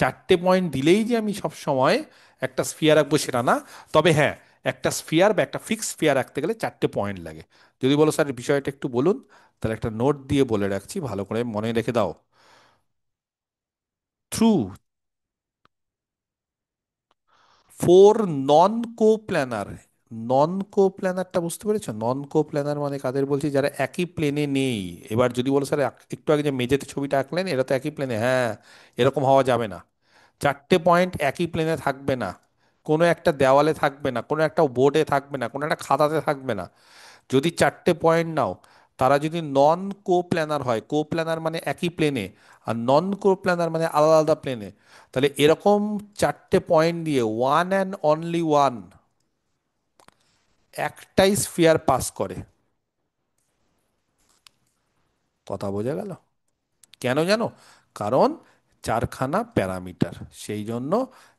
চারটে পয়েন্ট দিলেই যে আমি সব সময় একটা স্ফিয়ার আঁকবো সেটা না। তবে হ্যাঁ, একটা স্ফিয়ার বা একটা ফিক্স স্ফিয়ার আঁকতে গেলে চারটে পয়েন্ট লাগে। যদি বলো স্যার বিষয়টা একটু বলুন, তাহলে একটা নোট দিয়ে বলে রাখছি, ভালো করে মনে রেখে দাও। থ্রু ফোর নন কো প্ল্যানার। নন কো প্ল্যানারটা বুঝতে পেরেছো? নন কো প্ল্যানার মানে কাদের বলছি? যারা একই প্লেনে নেই। এবার যদি বলো স্যার একটু আগে যে মেঝেতে ছবিটা আঁকলেন এরা তো একই প্লেনে, হ্যাঁ, এরকম হওয়া যাবে না। চারটে পয়েন্ট একই প্লেনে থাকবে না, কোনো একটা দেওয়ালে থাকবে না, কোনো একটা বোর্ডে থাকবে না, কোনো একটা খাতাতে থাকবে না। যদি চারটে পয়েন্ট নাও, তারা যদি নন কো প্ল্যানার হয়, কো প্ল্যানার মানে একই প্লেনে, আর নন কো প্ল্যানার মানে আলাদা আলাদা প্লেনে, তাহলে এরকম চারটে পয়েন্ট দিয়ে ওয়ান অ্যান্ড অনলি ওয়ান একটাই স্ফিয়ার পাস করে। কথা বোঝা গেল? কেন জানো? কারণ চারখানা প্যারামিটার, সেই জন্য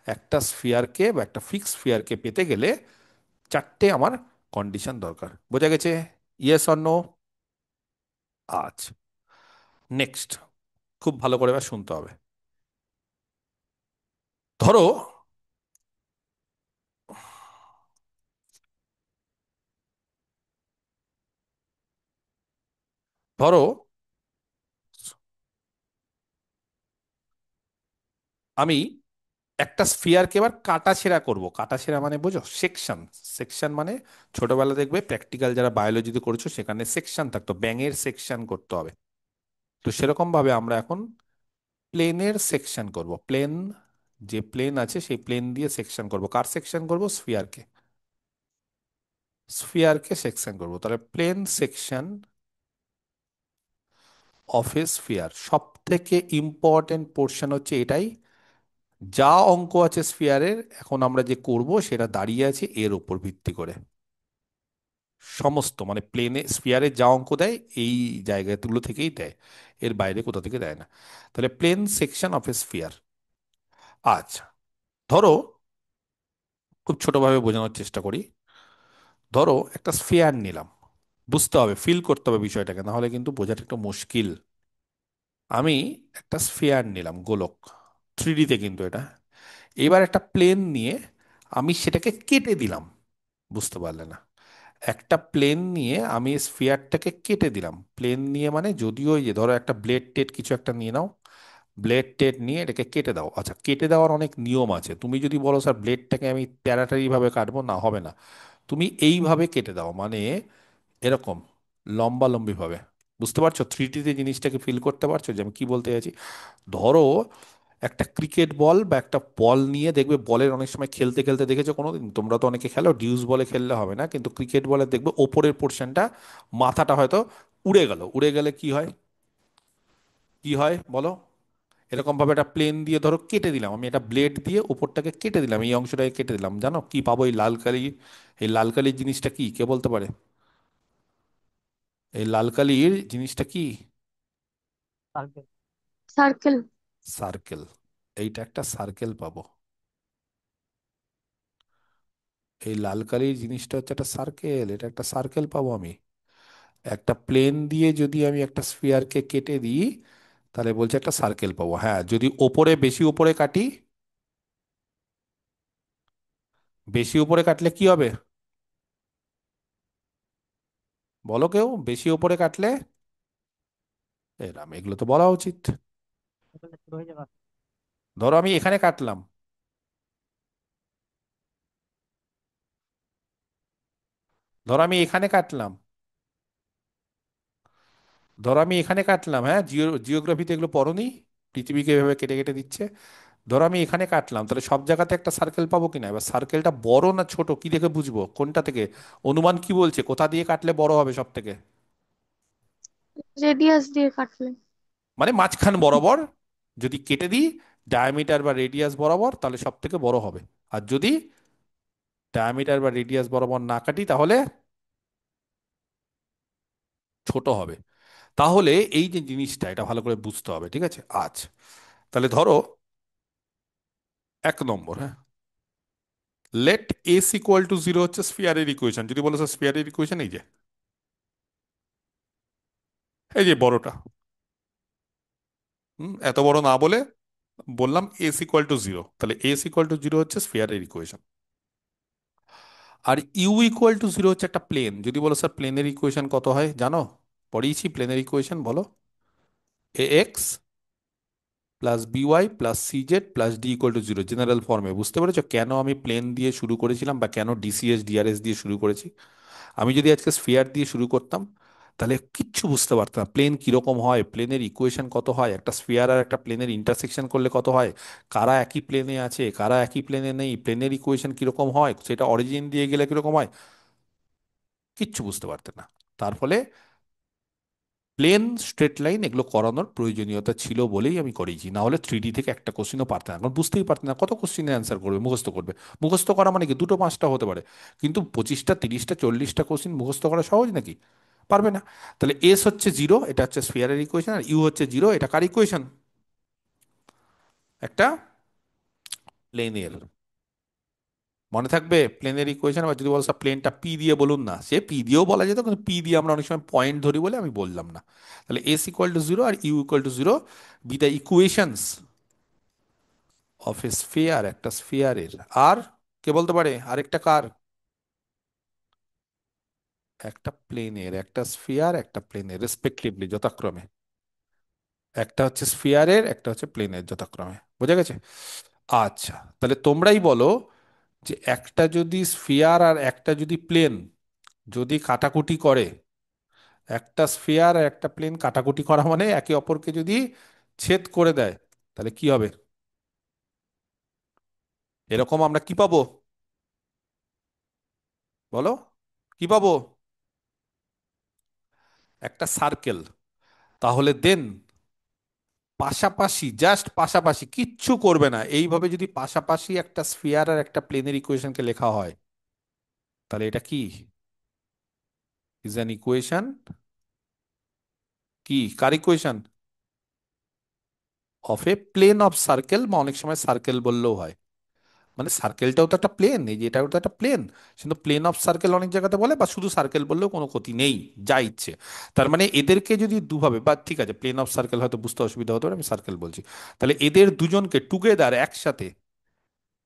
একটা স্ফিয়ারকে বা একটা ফিক্স স্ফিয়ারকে পেতে গেলে চারটে আমার কন্ডিশন দরকার। বোঝা গেছে? Yes or no? আচ্ছা, নেক্সট। খুব ভালো করে এবার শুনতে হবে। ধরো, ধরো আমি একটা স্ফিয়ারকে এবার কাটাছেঁড়া করব। কাটাছেঁড়া মানে বোঝো, সেকশন। সেকশন মানে ছোটবেলা দেখবে প্র্যাকটিক্যাল যারা বায়োলজিতে করেছো সেখানে সেকশন থাকতো, ব্যাঙের সেকশন করতে হবে। তো সেরকম ভাবে আমরা এখন প্লেনের সেকশন করব। প্লেন, যে প্লেন আছে সেই প্লেন দিয়ে সেকশন করব। কার সেকশন করব? স্ফিয়ারকে। স্ফিয়ারকে সেকশন করব, তাহলে plane section of a sphere. সব থেকে ইম্পর্টেন্ট পোর্শন হচ্ছে এটাই, যা অঙ্ক আছে স্ফিয়ারের এখন আমরা যে করব সেটা দাঁড়িয়ে আছে এর উপর ভিত্তি করে। সমস্ত মানে প্লেনে স্ফিয়ারে যা অঙ্ক দেয় এই জায়গাগুলো থেকেই দেয়, এর বাইরে কোথা থেকে দেয় না। তাহলে plane section of a sphere. আচ্ছা, ধরো খুব ছোটভাবে বোঝানোর চেষ্টা করি। ধরো একটা স্ফিয়ার নিলাম, বুঝতে হবে, ফিল করতে হবে বিষয়টাকে, না হলে কিন্তু বোঝাটা একটু মুশকিল। আমি একটা স্ফিয়ার নিলাম, গোলক, থ্রিডিতে কিন্তু এটা। এবার একটা প্লেন নিয়ে আমি সেটাকে কেটে দিলাম। বুঝতে পারলে না? একটা প্লেন নিয়ে আমি স্ফিয়ারটাকে কেটে দিলাম। প্লেন নিয়ে মানে যদিও ওই যে ধরো একটা ব্লেড টেড কিছু একটা নিয়ে নাও, ব্লেড টেড নিয়ে এটাকে কেটে দাও। আচ্ছা, কেটে দেওয়ার অনেক নিয়ম আছে। তুমি যদি বলো স্যার ব্লেডটাকে আমি তেরাটারি ভাবে কাটবো, না, হবে না। তুমি এইভাবে কেটে দাও, মানে এরকম লম্বা লম্বি ভাবে। বুঝতে পারছো? থ্রিডিতে জিনিসটাকে ফিল করতে পারছো যে আমি কি বলতে চাইছি? ধরো একটা ক্রিকেট বল বা একটা বল নিয়ে, দেখবে বলের অনেক সময় খেলতে খেলতে দেখেছো কোনোদিন, তোমরা তো অনেকে খেলো, ডিউস বলে খেললে হবে না, কিন্তু ক্রিকেট বলে দেখবে ওপরের পোর্শনটা, মাথাটা হয়তো উড়ে গেল। উড়ে গেলে কি হয়? কি হয় বলো? এরকম ভাবে একটা প্লেন দিয়ে ধরো কেটে দিলাম, আমি একটা ব্লেড দিয়ে উপরটাকে কেটে দিলাম, এই অংশটাকে কেটে দিলাম, জানো কি পাবো? এই লাল কালি। এই লাল কালির জিনিসটা কি, কে বলতে পারে? এই লাল কালির জিনিসটা কি? সার্কেল। সার্কেল। এইটা একটা সার্কেল পাবো। এই লাল কালির জিনিসটা হচ্ছে একটা সার্কেল, এটা একটা সার্কেল পাবো আমি। একটা প্লেন দিয়ে যদি আমি একটা স্ফিয়ারকে কেটে দিই, তাহলে বলছে একটা সার্কেল পাবো। হ্যাঁ, যদি ওপরে, বেশি ওপরে কাটি, বেশি উপরে কাটলে কি হবে? বলো কেউ, বেশি উপরে কাটলে? এরাম, এগুলো তো বলা উচিত। ধরো আমি এখানে কাটলাম, ধরো আমি এখানে কাটলাম, ধরো আমি এখানে কাটলাম, হ্যাঁ, জিওগ্রাফিতে এগুলো পড়োনি? পৃথিবীকে এভাবে কেটে কেটে দিচ্ছে। ধরো আমি এখানে কাটলাম, তাহলে সব জায়গাতে একটা সার্কেল পাবো কিনা? এবার সার্কেলটা বড় না ছোট কি দেখে বুঝবো? কোনটা থেকে? অনুমান কি বলছে কোথা দিয়ে কাটলে বড় হবে সব থেকে? রেডিয়াস দিয়ে কাটলে। মানে মাঝখান বরাবর যদি কেটে দিই, ডায়ামিটার বা রেডিয়াস বরাবর, তাহলে সব থেকে বড় হবে। আর যদি ডায়ামিটার বা রেডিয়াস বরাবর না কাটি, তাহলে ছোট হবে। তাহলে এই যে জিনিসটা, এটা ভালো করে বুঝতে হবে, ঠিক আছে? আচ্ছা, তাহলে ধরো 1 নম্বর, হ্যাঁ, let S equal to zero হচ্ছে স্ফিয়ারের ইকুয়েশন। যদি বলো স্যার স্ফিয়ারের ইকুয়েশন এই যে, এই যে বড়টা, এত বড় না বলে বললাম এস ইকুয়াল টু জিরো, তাহলে এস ইকুয়াল টু জিরো হচ্ছে স্ফিয়ারের ইকুয়েশন। আর ইউ ইকুয়াল টু জিরো হচ্ছে একটা প্লেন। যদি বলো স্যার প্লেনের ইকুয়েশন কত হয় জানো? পড়িয়েছি প্লেনের ইকুয়েশন, বলো। A X plus B Y plus C Z plus D equal to zero, general ফর্মে। বুঝতে পেরেছো কেন আমি প্লেন দিয়ে শুরু করেছিলাম বা কেন ডিসিএস ডিআরএস দিয়ে শুরু করেছি? আমি যদি আজকে স্ফিয়ার দিয়ে শুরু করতাম, তাহলে কিচ্ছু বুঝতে পারতাম না। প্লেন কিরকম হয়, প্লেনের ইকুয়েশন কত হয়, একটা স্ফিয়ার আর একটা প্লেনের ইন্টারসেকশন করলে কত হয়, কারা একই প্লেনে আছে কারা একই প্লেনে নেই, প্লেনের ইকুয়েশন কিরকম হয়, সেটা অরিজিন দিয়ে গেলে কিরকম হয়, কিচ্ছু বুঝতে পারতেন না। তার ফলে প্লেন, স্ট্রেট লাইন এগুলো করানোর প্রয়োজনীয়তা ছিল বলেই আমি করিয়েছি, না হলে থ্রিডি থেকে একটা কোশ্চিনও পারতেন না, কারণ বুঝতেই পারতেন না কত কোশ্চিনের অ্যান্সার করবে, মুখস্থ করবে। মুখস্থ করা মানে কি, দুটো পাঁচটা হতে পারে, কিন্তু 25টা 30টা 40টা কোশ্চিন মুখস্থ করা সহজ নাকি? পারবে না। তাহলে এস হচ্ছে জিরো, এটা হচ্ছে স্ফিয়ারের ইকুয়েশন, আর ইউ হচ্ছে জিরো, এটা কার ইকুয়েশন? একটা প্লেনের। মনে থাকবে প্লেনের ইকুয়েশন। আবার যদি বলো স্যার প্লেনটা পি দিয়ে বলুন, না, সে পি দিয়েও বলা যেত, কিন্তু পি দিয়ে আমরা অনেক সময় পয়েন্ট ধরি বলে আমি বললাম না। তাহলে এস ইকুয়াল টু জিরো আর U equal to zero be the equations of a sphere, একটা স্ফিয়ারের। আর কে বলতে পারে আরেকটা কার? একটা প্লেনের, একটা স্ফিয়ার একটা প্লেনের রেসপেক্টিভলি, যথাক্রমে। একটা হচ্ছে স্ফিয়ারের, একটা হচ্ছে প্লেনের, যথাক্রমে। বোঝা গেছে? আচ্ছা, তাহলে তোমরাই বলো যে একটা যদি স্ফিয়ার আর একটা যদি প্লেন যদি কাটাকুটি করে, একটা স্ফিয়ার আর একটা প্লেন কাটাকুটি করা মানে একে অপরকে যদি ছেদ করে দেয়, তাহলে কি হবে? এরকম আমরা কি পাবো? বলো, কি পাবো? একটা সার্কেল। তাহলে দেন পাশাপাশি, জাস্ট পাশাপাশি, কিচ্ছু করবে না, এইভাবে যদি পাশাপাশি একটা স্ফিয়ার আর একটা প্লেনের ইকুয়েশনকে লেখা হয়, তাহলে এটা কি? Is an equation. কি, কার equation? Of a plane of circle, বা অনেক সময় সার্কেল বললেও হয়। মানে সার্কেলটাও তো একটা প্লেন, এই যে এটাও তো একটা প্লেন, কিন্তু প্লেন অফ সার্কেল অনেক জায়গাতে বলে, বা শুধু সার্কেল বললেও কোনো ক্ষতি নেই, যা ইচ্ছে। তার মানে এদেরকে যদি দুভাবে, বা ঠিক আছে প্লেন অফ সার্কেল হয়তো বুঝতে অসুবিধা হতে পারে, আমি সার্কেল বলছি। তাহলে এদের দুজনকে টুগেদার একসাথে,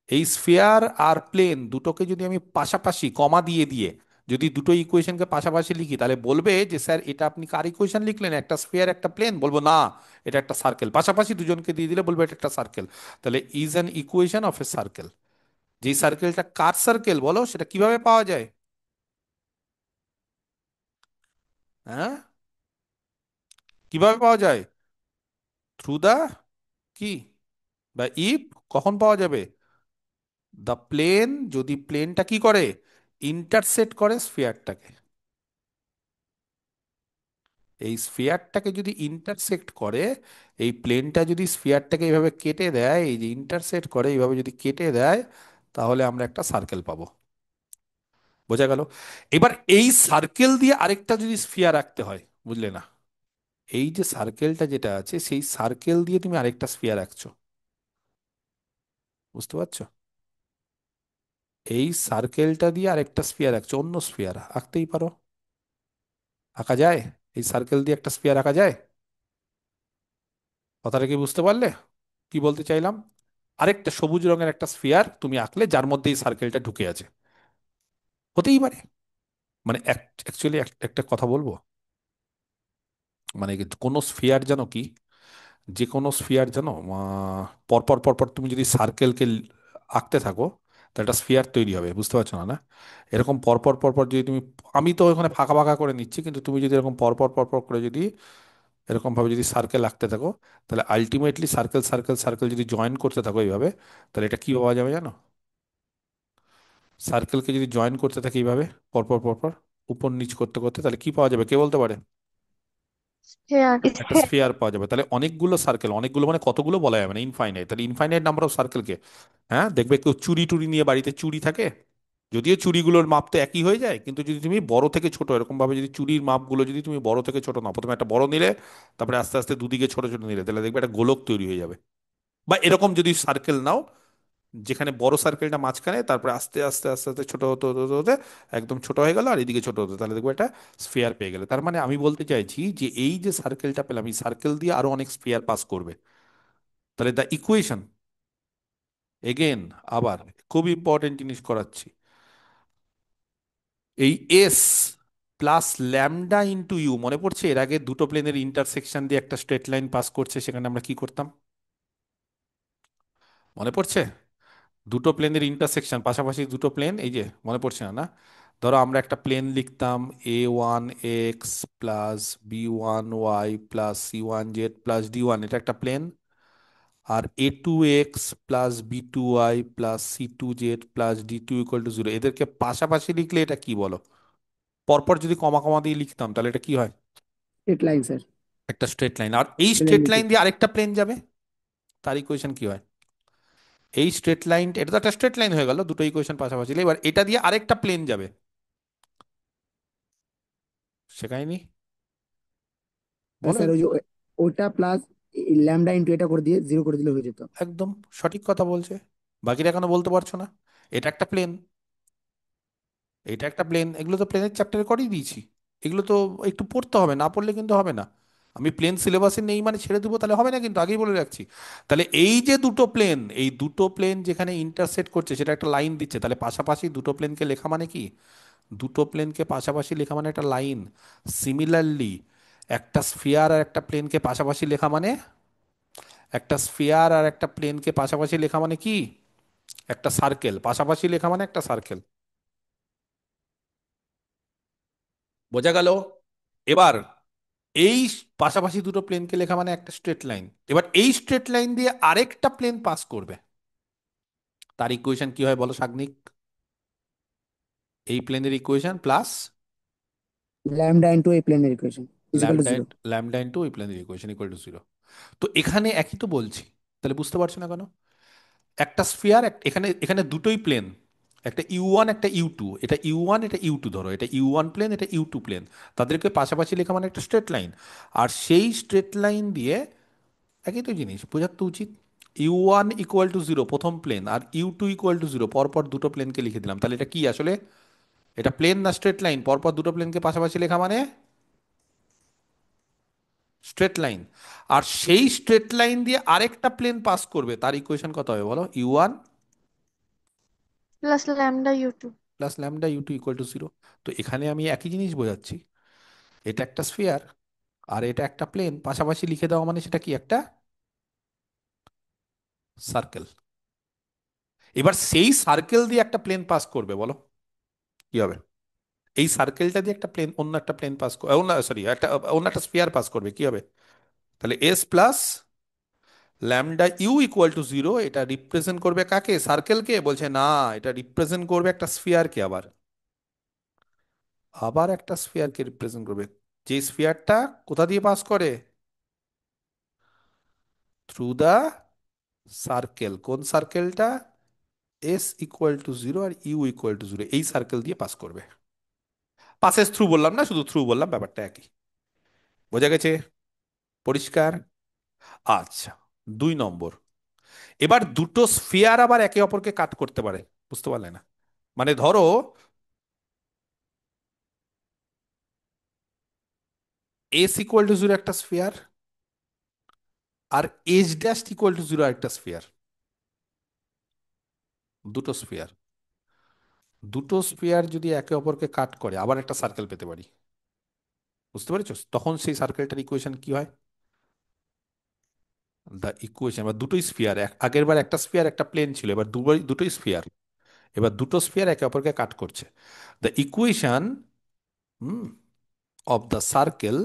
এই স্ফিয়ার আর প্লেন দুটোকে যদি আমি পাশাপাশি কমা দিয়ে দিয়ে যদি দুটো ইকুয়েশনকে পাশাপাশি লিখি, তাহলে বলবে যে স্যার এটা আপনি কার ইকুয়েশন লিখলেন, একটা স্ফিয়ার একটা প্লেন? বলবো না, এটা একটা সার্কেল। পাশাপাশি দুজনকে দিয়ে দিলে বলবো এটা একটা সার্কেল। তাহলে is an equation of A circle. যেই সার্কেলটা কার সার্কেল বলো, সেটা কিভাবে পাওয়া যায়? হ্যাঁ, কিভাবে পাওয়া যায়? থ্রু দা, কি, বা ইফ, কখন পাওয়া যাবে? দ্য প্লেন, যদি প্লেনটা কি করে, ইন্টারসেক্ট করে স্ফিয়ারটাকে। এই স্ফিয়ারটাকে যদি ইন্টারসেক্ট করে, এই প্লেনটা যদি স্ফিয়ারটাকে এইভাবে কেটে দেয়, এই যে ইন্টারসেক্ট করে এইভাবে যদি কেটে দেয়, তাহলে আমরা একটা সার্কেল পাবো। বোঝা গেল? এবার এই সার্কেল দিয়ে আরেকটা যদি স্ফিয়ার রাখতে হয়, বুঝলে না, এই যে সার্কেলটা যেটা আছে সেই সার্কেল দিয়ে তুমি আরেকটা স্ফিয়ার আঁকছো, বুঝতে পারছো? এই সার্কেলটা দিয়ে আরেকটা স্ফিয়ার আঁকছো, অন্য স্ফিয়ার আঁকতেই পারো, আঁকা যায়। এই সার্কেল দিয়ে একটা স্ফিয়ার আঁকা যায়। কথাটা কি বুঝতে পারলে? কি বলতে চাইলাম? আরেকটা সবুজ রঙের একটা স্ফিয়ার তুমি আঁকলে, যার মধ্যে এই সার্কেলটা ঢুকে আছে, হতেই পারে। মানে অ্যাকচুয়ালি একটা কথা বলবো, মানে কোনো স্ফিয়ার যেন কি, যে কোনো স্ফিয়ার যেন পরপর পরপর তুমি যদি সার্কেলকে আঁকতে থাকো, তাহলে একটা স্ফিয়ার তৈরি হবে, বুঝতে পারছো না? না, এরকম পরপর পরপর যদি তুমি, আমি তো ওখানে ফাঁকা ফাঁকা করে নিচ্ছি, কিন্তু তুমি যদি এরকম পরপর পরপর করে যদি এরকম ভাবে যদি সার্কেল আঁকতে থাকো, তাহলে আলটিমেটলি সার্কেল সার্কেল সার্কেল যদি জয়েন করতে থাকো এইভাবে, তাহলে এটা কি পাওয়া যাবে জানো? সার্কেলকে যদি জয়েন করতে থাকি এইভাবে পরপর পরপর, উপর নিচ করতে করতে, তাহলে কি পাওয়া যাবে, কে বলতে পারে? স্ফিয়ার। একটা স্ফিয়ার পাওয়া যাবে। তাহলে অনেকগুলো সার্কেল, অনেকগুলো মানে কতগুলো বলা যাবে না, ইনফাইনাইট, তাহলে ইনফাইনাইট নাম্বার অফ সার্কেলকে, হ্যাঁ, দেখবে কেউ চুরি টুরি নিয়ে বাড়িতে চুরি থাকে, যদিও চুড়িগুলোর মাপ তো একই হয়ে যায়, কিন্তু যদি তুমি বড় থেকে ছোট এরকম ভাবে যদি চুড়ির মাপগুলো যদি তুমি বড় থেকে ছোট নাও, প্রথমে একটা বড় নিলে, তারপরে আস্তে আস্তে দুদিকে ছোট ছোট নিলে, তাহলে দেখবে একটা গোলক তৈরি হয়ে যাবে। বা এরকম যদি সার্কেল নাও, যেখানে বড় সার্কেলটা মাঝখানে, তারপরে আস্তে আস্তে আস্তে আস্তে ছোট হতে হতে হতে হতে একদম ছোট হয়ে গেল, আর এদিকে ছোট হতো, তাহলে দেখবো একটা স্ফিয়ার পেয়ে গেলে। তার মানে আমি বলতে চাইছি যে এই যে সার্কেলটা পেলাম, এই সার্কেল দিয়ে আরো অনেক স্ফিয়ার পাস করবে। তাহলে দ্য ইকুয়েশন, এগেন, আবার খুব ইম্পর্টেন্ট জিনিস করাচ্ছি, এই S plus lambda into U, মনে পড়ছে এর আগে দুটো প্লেনের ইন্টারসেকশন দিয়ে একটা স্ট্রেট লাইন পাস করছে, সেখানে আমরা কি করতাম? মনে পড়ছে? দুটো প্লেনের ইন্টারসেকশন, পাশাপাশি দুটো প্লেন, এই যে, মনে পড়ছে না? না, ধরো আমরা একটা প্লেন লিখতাম A1x plus B1y plus C1z plus D1, এটা একটা প্লেন। আর A2x plus B2y plus C2z plus D2 equal to 0, এদেরকে পাশাপাশি লিখলে এটা কি বলো? পরপর যদি কমা কমা দিয়ে লিখতাম, তাহলে এটা কি হয়? Straight line sir. একটা স্ট্রেট লাইন। আর এই প্লেন স্ট্রেট লাইন লিখেছি। দিয়ে আরেকটা প্লেন যাবে, তার ইকুয়েশন কি হয়? এই স্ট্রেট লাইন, এটা তো একটা স্ট্রেট লাইন হয়ে গেল, দুটো ইকুয়েশন পাশাপাশি, এবার এটা দিয়ে আরেকটা প্লেন যাবে, শেখায়নি? বলো। স্যার ওই যে ওটা প্লাস ল্যামডা ইন্টু এটা করে দিয়ে 0 করে দিলে হয়ে যেত। একদম সঠিক কথা বলছে, বাকিটা কেন বলতে পারছো না? এটা একটা প্লেন, এটা একটা প্লেন, এগুলো তো প্লেনের চ্যাপ্টারে করেই দিয়েছি, এগুলো তো একটু পড়তে হবে, না পড়লে কিন্তু হবে না। আমি প্লেন সিলেবাসে নেই মানে ছেড়ে দেবো তাহলে হবে না, কিন্তু আগেই বলে রাখছি। তাহলে এই যে দুটো প্লেন, এই দুটো প্লেন যেখানে ইন্টারসেক্ট করছে সেটা একটা লাইন দিচ্ছে, তাহলে পাশাপাশি দুটো প্লেনকে লেখা মানে কি? দুটো প্লেনকে পাশাপাশি লেখা মানে একটা লাইন। সিমিলারলি একটা স্ফিয়ার আর একটা প্লেনকে পাশাপাশি লেখা মানে একটা স্ফিয়ার আর একটা প্লেনকে পাশাপাশি লেখা মানে কি? একটা সার্কেল পাশাপাশি লেখা মানে একটা সার্কেল। বোঝা গেল? এবার এই পাশাপাশি দুটো প্লেনকে লেখা মানে একটা স্ট্রেট লাইন। এবার এই স্ট্রেট লাইন দিয়ে আরেকটা প্লেন পাস করবে, তার ইকুয়েশন কি হয় বলো সাগ্নিক? এই প্লেনের equation plus lambda into a plane equation is equal to lambda 0. Lambda into ওই প্লেনের ইকুয়েশন ইকুয়াল টু জিরো। তো এখানে একই তো বলছি, তাহলে বুঝতে পারছো না কেন? একটা স্ফিয়ার, এখানে এখানে দুটোই প্লেন, একটা ইউ ওয়ান একটা ইউ টু, এটা ইউ ওয়ান এটা ইউ টু, ধরো এটা ইউ ওয়ান প্লেন এটা ইউ টু প্লেন, তাদেরকে পাশাপাশি লেখা মানে একটা স্ট্রেট লাইন। আর সেই স্ট্রেট লাইন দিয়ে একই তো জিনিস বোঝার তো উচিত। U one equal to zero প্রথম প্লেন, আর U two equal to zero, পরপর দুটো প্লেনকে লিখে দিলাম। তাহলে এটা কি আসলে? এটা প্লেন না স্ট্রেট লাইন? পরপর দুটো প্লেনকে পাশাপাশি লেখা মানে স্ট্রেট লাইন। আর সেই স্ট্রেট লাইন দিয়ে আরেকটা প্লেন পাস করবে, তার ইকুয়েশন কত হবে বলো? U one plus lambda u2. Plus lambda U two equal to zero. তো এখানে আমি একই জিনিস বোঝাচ্ছি, এটা একটা স্ফিয়ার আর এটা একটা প্লেন, পাশাপাশি লিখে দেওয়া মানে সেটা কি? একটা সার্কেল। এবার সেই সার্কেল দিয়ে একটা প্লেন পাস করবে, বলো কি হবে? এই সার্কেলটা দিয়ে একটা প্লেন অন্য একটা প্লেন পাস, অন্য সরি একটা অন্য একটা স্ফিয়ার পাস করবে, কি হবে? তাহলে S plus lambda you equal to zero, এটা রিপ্রেজেন্ট করবে কাকে? সার্কেলকে? বলছে না, এটা রিপ্রেজেন্ট করবে একটা স্ফিয়ারকে। আবার আবার একটা স্ফিয়ারকে রিপ্রেজেন্ট করবে, যে স্ফিয়ারটা কোথা দিয়ে পাস করে? Through the circle. কোন সার্কেলটা? এস ইকুয়াল টু জিরো আর ইউ ইকুয়াল টু জিরো, এই সার্কেল দিয়ে পাস করবে। পাসেস থ্রু বললাম না, শুধু থ্রু বললাম, ব্যাপারটা একই। বোঝা গেছে? পরিষ্কার? আচ্ছা, 2 নম্বর। এবার দুটো স্ফিয়ার আবার একে অপরকে কাট করতে পারে, বুঝতে পারলে না? মানে ধরো এস ইকুয়াল টু জিরো একটা স্ফিয়ার, আর H dash equal to zero একটা স্ফিয়ার। দুটো স্ফিয়ার, দুটো স্ফিয়ার যদি একে অপরকে কাট করে আবার একটা সার্কেল পেতে পারি, বুঝতে পেরেছো? তখন সেই সার্কেলটার ইকুয়েশন কি হয়? দ্য ইকুয়েশন, এবার দুটোই স্ফিয়ার, আগের বার একটা স্ফিয়ার একটা প্লেন ছিল, এবার দুটোই স্ফিয়ার, এবার দুটো স্ফিয়ার একে অপরকে কাট করছে। The equation of the circle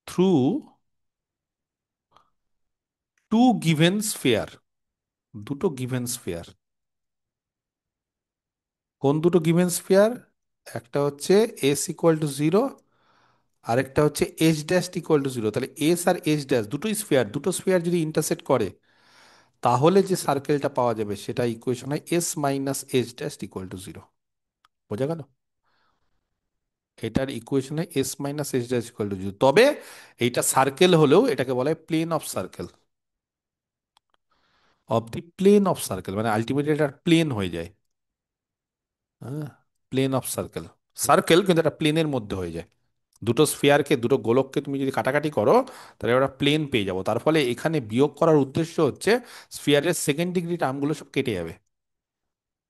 through to given sphere, দুটো গিভেন স্ফিয়ার। কোন দুটো গিভেন স্ফিয়ার? একটা হচ্ছে এস ইকুয়াল টু জিরো, আরেকটা হচ্ছে H dash equal to zero. তাহলে এস আর এইচ ড্যাশ দুটোই স্ফিয়ার, দুটো স্ফিয়ার যদি ইন্টারসেক্ট করে তাহলে যে সার্কেলটা পাওয়া যাবে সেটা ইকুয়েশন হয় S minus H dash equal to zero. বোঝা গেল? এটার ইকুয়েশন হয় S minus H dash equal to zero. তবে এইটা সার্কেল হলেও এটাকে বলা হয় plane of circle, of the plane of circle, মানে আলটিমেটলি এটা প্লেন হয়ে যায়। হ্যাঁ, প্লেন অফ সার্কেল, সার্কেল কিন্তু একটা প্লেনের মধ্যে হয়ে যায়। দুটো স্ফিয়ারকে, দুটো গোলককে তুমি যদি কাটাকাটি করো তাহলে ওরা প্লেন পেয়ে যাবো। তার ফলে এখানে বিয়োগ করার উদ্দেশ্য হচ্ছে স্ফিয়ারের সেকেন্ড ডিগ্রি টার্মগুলো সব কেটে যাবে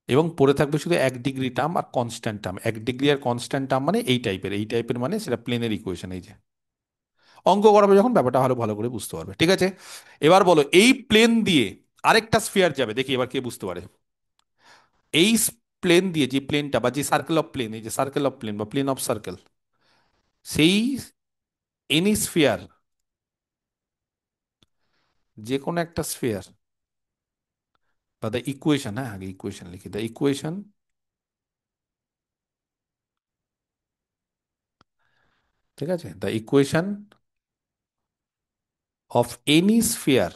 এবং পড়ে থাকবে শুধু 1 ডিগ্রি টার্ম আর কনস্ট্যান্ট টার্ম। 1 ডিগ্রি আর কনস্ট্যান্ট টার্ম মানে এই টাইপের, এই টাইপের মানে সেটা প্লেনের ইকুয়েশন। এই যে অঙ্ক করাবে যখন ব্যাপারটা ভালো ভালো করে বুঝতে পারবে, ঠিক আছে? এবার বলো এই প্লেন দিয়ে আরেকটা স্ফিয়ার যাবে, দেখি এবার কে বুঝতে পারে। এই প্লেন দিয়ে যে প্লেনটা বা যে সার্কেল অফ প্লেন, এই যে সার্কেল অফ প্লেন বা প্লেন অফ সার্কেল, সেই এনি স্ফিয়ার, যে কোনো একটা স্ফিয়ার বা দ্য ইকুয়েশন, হ্যাঁ আগে ইকুয়েশন লিখি, দ্য ইকুয়েশন ঠিক আছে, the equation of any sphere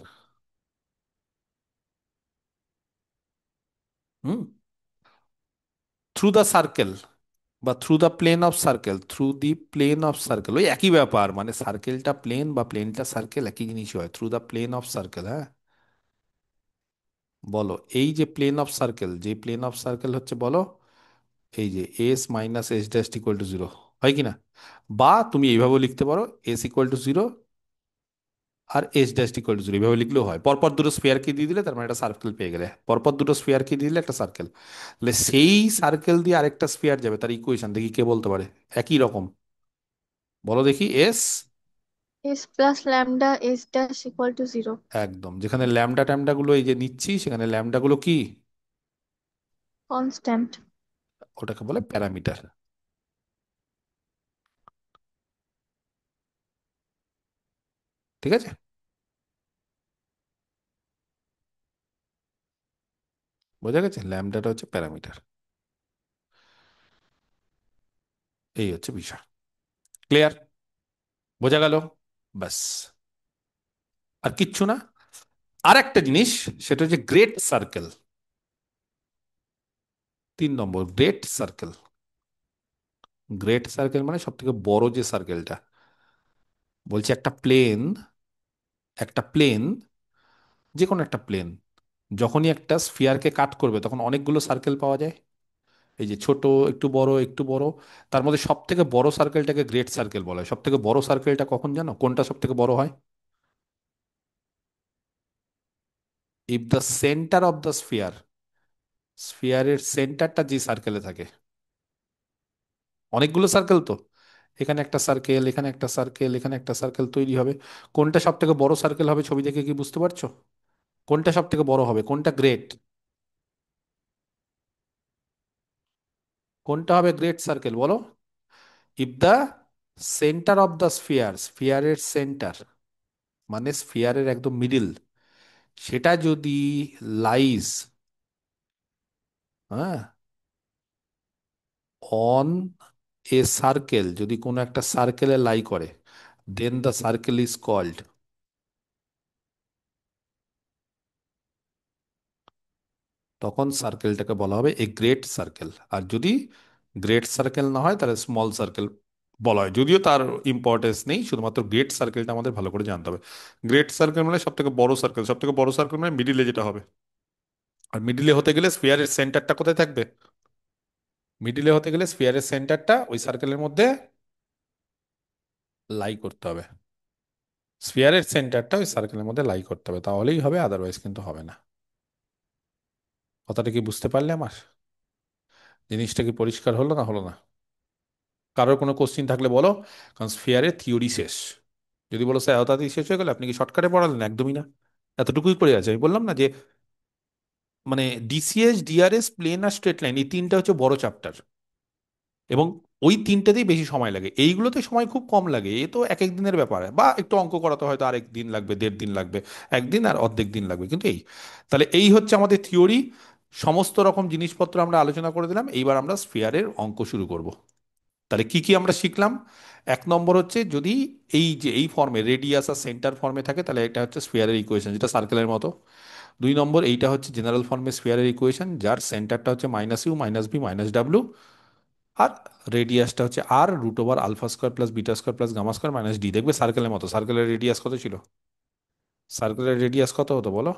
hmm through the circle বা through the plane of circle, through the plane of circle, ওই একই ব্যাপার, মানে সার্কেলটা প্লেন বা প্লেনটা সার্কেল একই জিনিস হয়। Through the plane of circle, হ্যাঁ। বলো এই যে প্লেন অফ সার্কেল, যে প্লেন অফ সার্কেল হচ্ছে বলো এই যে S minus S dash equal to zero, হয় কি না? বা তুমি এইভাবেও লিখতে পারো এস ইকুয়াল টু জিরো আর S dash equal to zero, এইভাবে লিখলেও হয়। পরপর দুটো স্পেয়ারকে দিয়ে দিলে তার মানে একটা সার্কেল পেয়ে গেলে, পরপর দুটো স্পেয়ারকে দিয়ে দিলে একটা সার্কেল। তাহলে সেই সার্কেল দিয়ে আরেকটা স্পেয়ার যাবে, তার ইকুয়েশন দেখি কে বলতে পারে একই রকম। বলো দেখি। S S plus lambda S dash equal to 0. একদম, যেখানে ল্যামডা ট্যামডা গুলো এই যে নিচ্ছি, সেখানে ল্যামডা গুলো কি, Constant. ওটাকে বলে প্যারামিটার। ঠিক আছে, বোঝা গেছে, ল্যামডাটা হচ্ছে প্যারামিটার। এই হচ্ছে বিষয়। ক্লিয়ার? বোঝা গেল? ব্যাস, আর কিচ্ছু না। আর একটা জিনিস, সেটা হচ্ছে গ্রেট সার্কেল। 3 নম্বর, গ্রেট সার্কেল। গ্রেট সার্কেল মানে সব থেকে বড় যে সার্কেলটা। বলছে একটা প্লেন, যে কোনো একটা প্লেন যখনই একটা স্ফিয়ারকে কাট করবে তখন অনেকগুলো সার্কেল পাওয়া যায়। এই যে ছোট, একটু বড়, একটু বড়, তার মধ্যে সব থেকে বড় সার্কেলটাকে গ্রেট সার্কেল বলা হয়। সব থেকে বড় সার্কেলটা কখন জানো, কোনটা সব থেকে বড় হয়? If the centre of the sphere, স্ফিয়ারের সেন্টারটা যে সার্কেলে থাকে, অনেকগুলো সার্কেল তো, এখানে একটা সার্কেল, এখানে একটা সার্কেল, এখানে একটা সার্কেল তৈরি হবে। কোনটা সব থেকে বড় সার্কেল হবে ছবি দেখে কি বুঝতে পারছো? কোনটা সব থেকে বড় হবে, কোনটা গ্রেট, কোনটা হবে গ্রেট সার্কেল বলো? If the centre of the sphere, স্ফিয়ারের সেন্টার মানে স্ফিয়ারের একদম মিডিল, সেটা যদি লাইজ, হ্যাঁ, অন এ সার্কেল, যদি কোনো একটা সার্কেলে লাই করে, দেন দ্য সার্কেল ইজ কল্ড, তখন সার্কেলটাকে বলা হবে এ গ্রেট সার্কেল। আর যদি গ্রেট সার্কেল না হয় তাহলে স্মল সার্কেল বলা হয়, যদিও তার ইম্পর্টেন্স নেই, শুধুমাত্র গ্রেট সার্কেলটা আমাদের ভালো করে জানতে হবে। গ্রেট সার্কেল মানে সব থেকে বড় সার্কেল, সব থেকে বড় সার্কেল মানে মিডিলে যেটা হবে। আর মিডিলে হতে গেলে স্ফিয়ারের সেন্টারটা কোথায় থাকবে? মিডিলে হতে গেলে স্ফিয়ারের সেন্টারটা ওই সার্কেলের মধ্যে লাই করতে হবে। স্ফিয়ারের সেন্টারটা ওই সার্কেলের মধ্যে লাই করতে হবে, তাহলেই হবে, আদারওয়াইজ কিন্তু হবে না। কথাটা কি বুঝতে পারলে আমার? জিনিসটা কি পরিষ্কার হলো না হলো না? কারোর কোনো কোশ্চিন থাকলে বলো, কারণ স্ফিয়ারের থিওরি শেষ। যদি বলো স্যার তাড়াতাড়ি শেষ হয়ে গেল, আপনি কি শর্টকাটে পড়ালেন? একদমই না, এতটুকুই পড়ে আছে। আমি বললাম না যে মানে ডিসিএস, ডিআরএস, প্লেন আর স্ট্রেট লাইন, এই তিনটা হচ্ছে বড় চ্যাপ্টার, এবং ওই তিনটেতেই বেশি সময় লাগে। এইগুলোতে সময় খুব কম লাগে, এ তো এক এক দিনের ব্যাপার, বা একটু অঙ্ক করাতে হয়তো আরেক দিন লাগবে, 1.5 দিন লাগবে, একদিন আর অর্ধেক দিন লাগবে, কিন্তু এই, তাহলে এই হচ্ছে আমাদের থিওরি। সমস্ত রকম জিনিসপত্র আমরা আলোচনা করে দিলাম, এইবার আমরা স্ফিয়ারের অঙ্ক শুরু করব। তাহলে কি কি আমরা শিখলাম? 1 নম্বর হচ্ছে, যদি এই যে এই ফর্মে রেডিয়াস আর সেন্টার ফর্মে থাকে তাহলে এটা হচ্ছে স্ফিয়ারের ইকুয়েশন, যেটা সার্কেলের মতো। 2 নম্বর, এইটা হচ্ছে জেনারেল ফর্মে স্ফিয়ারের ইকুয়েশন, যার সেন্টারটা হচ্ছে -u -v -w, আর রেডিয়াসটা হচ্ছে r√α² + β² + γ² - d। দেখবে সার্কেলের মতো। সার্কেলের রেডিয়াস কত ছিল? সার্কেলের রেডিয়াস কত হতো বলো?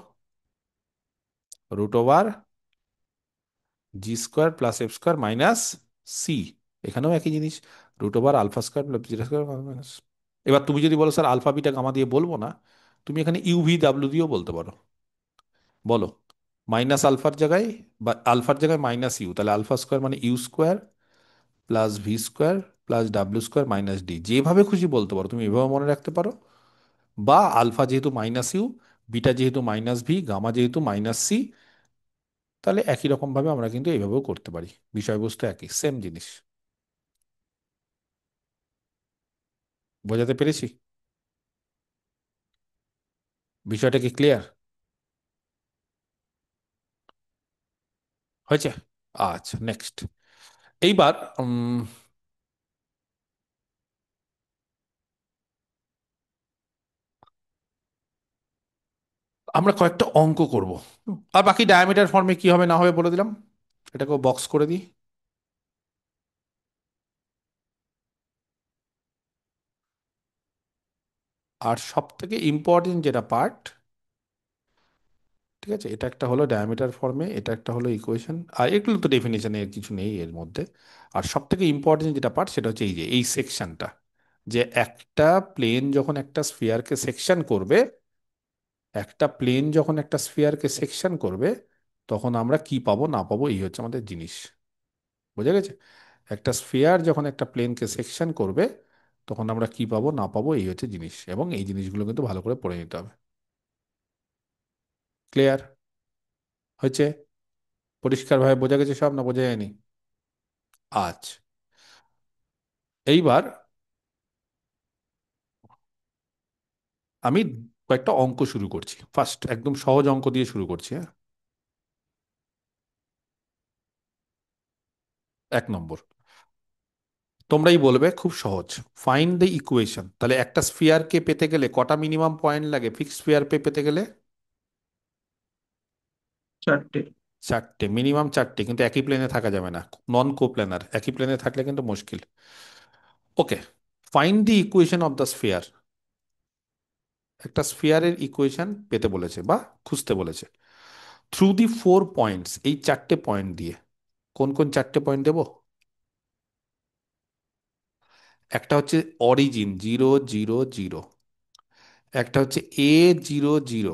√g² + f² - c। এখানেও একই জিনিস, √α² + β²। এবার তুমি যদি বলো স্যার আলফা বিটা গামা দিয়ে বলবো না, তুমি এখানে ইউভি ডাব্লিউ দিয়েও বলতে পারো। বলো, মাইনাস আলফার জায়গায়, বা আলফার জায়গায় -u, তাহলে α² মানে u² +v² +w² - d, যেভাবে খুশি বলতে পারো, তুমি এভাবে মনে রাখতে পারো। বা আলফা যেহেতু -u, বিটা যেহেতু -v, গামা যেহেতু -c, তাহলে একই রকম ভাবে আমরা কিন্তু এইভাবেও করতে পারি। বিষয়বস্তু একই, সেম জিনিস। বোঝাতে পেরেছি? বিষয়টা কি ক্লিয়ার হয়েছে? আচ্ছা, নেক্সট। এইবার আমরা কয়েকটা অঙ্ক করব, আর বাকি ডায়ামিটার ফর্মে কি হবে না হবে বলে দিলাম, এটাকেও বক্স করে দিই। আর সব থেকে ইম্পর্টেন্ট যেটা পার্ট, ঠিক আছে, এটা একটা হলো ডায়ামিটার ফর্মে, এটা একটা হলো ইকুয়েশন, আর এগুলো তো ডেফিনেশনে এর কিছু নেই এর মধ্যে। আর সব থেকে ইম্পর্টেন্ট যেটা পার্ট সেটা হচ্ছে এই যে এই সেকশনটা, যে একটা প্লেন যখন একটা স্ফিয়ারকে সেকশন করবে, একটা প্লেন যখন একটা স্ফিয়ারকে সেকশন করবে, তখন আমরা কি পাবো না পাবো, এই হচ্ছে আমাদের জিনিস। বোঝা গেছে? একটা স্ফিয়ার যখন একটা প্লেনকে সেকশন করবে তখন আমরা কি পাবো না পাবো এই হচ্ছে জিনিস, এবং এই জিনিসগুলো কিন্তু ভালো করে পড়ে নিতে হবে। ক্লিয়ার হয়েছে? পরিষ্কারভাবে বোঝা গেছে সব, না বোঝা যায়নি? আচ্ছা, এইবার আমি কয়েকটা অঙ্ক শুরু করছি। ফার্স্ট একদম সহজ অঙ্ক দিয়ে শুরু করছি, হ্যাঁ। 1 নম্বর, তোমরাই বলবে, খুব সহজ। Find the equation. তাহলে একটা স্ফিয়ারকে পেতে গেলে কটা মিনিমাম পয়েন্ট লাগে ফিক্সড স্ফিয়ার পেতে গেলে? 4টে। 4টে, মিনিমাম 4টে, কিন্তু একই প্লেনে থাকা যাবে না, নন কোপ্ল্যানার। একই প্লেনে থাকলে কিন্তু মুশকিল। Okay, find the equation of the sphere. একটা স্ফিয়ারের ইকুয়েশন পেতে বলেছে বা খুঁজতে বলেছে। থ্রু দি 4 পয়েন্টস, এই 4টে পয়েন্ট দিয়ে। কোন কোন 4টে পয়েন্ট দেব? একটা হচ্ছে অরিজিন 0, 0, 0, একটা হচ্ছে A, 0, 0,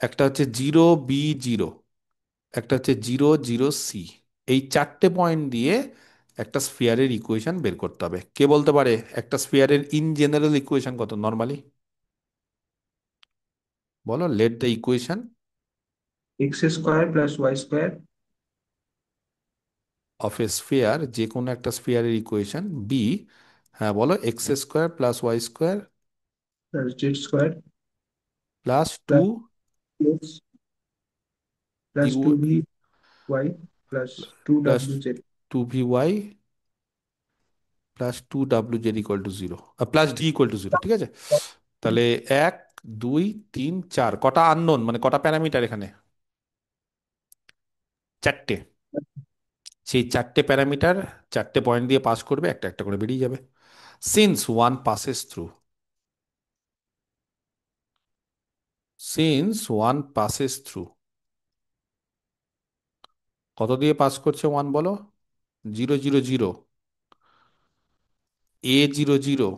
একটা হচ্ছে 0, B, 0, একটা হচ্ছে 0, 0, C। এই 4টে পয়েন্ট দিয়ে একটা স্ফিয়ারের ইকুয়েশন বের করতে হবে। কে বলতে পারে একটা স্ফিয়ারের ইন জেনারেল ইকুয়েশন কত নর্মালি? বলো, let the equation x² + y² of a sphere, যে কোনো একটা স্ফিয়ারের ইকুয়েশন বি। হ্যাঁ বলো, x² + y² + z² +2 + x you + 2by + plus 2wz 2vy +2wz = 0, +d = 0, ঠিক আছে? তাহলে 1, 2, 3, 4, কটা আননোন, মানে কটা প্যারামিটার এখানে? 4টে। সেই 4টে প্যারামিটার 4টে পয়েন্ট দিয়ে পাস করবে, একটা একটা করে বেরিয়ে যাবে। Since one passes through, since one passes through, কত দিয়ে পাস করছে ওয়ান বলো? 0, 0, 0, A, 0, 0,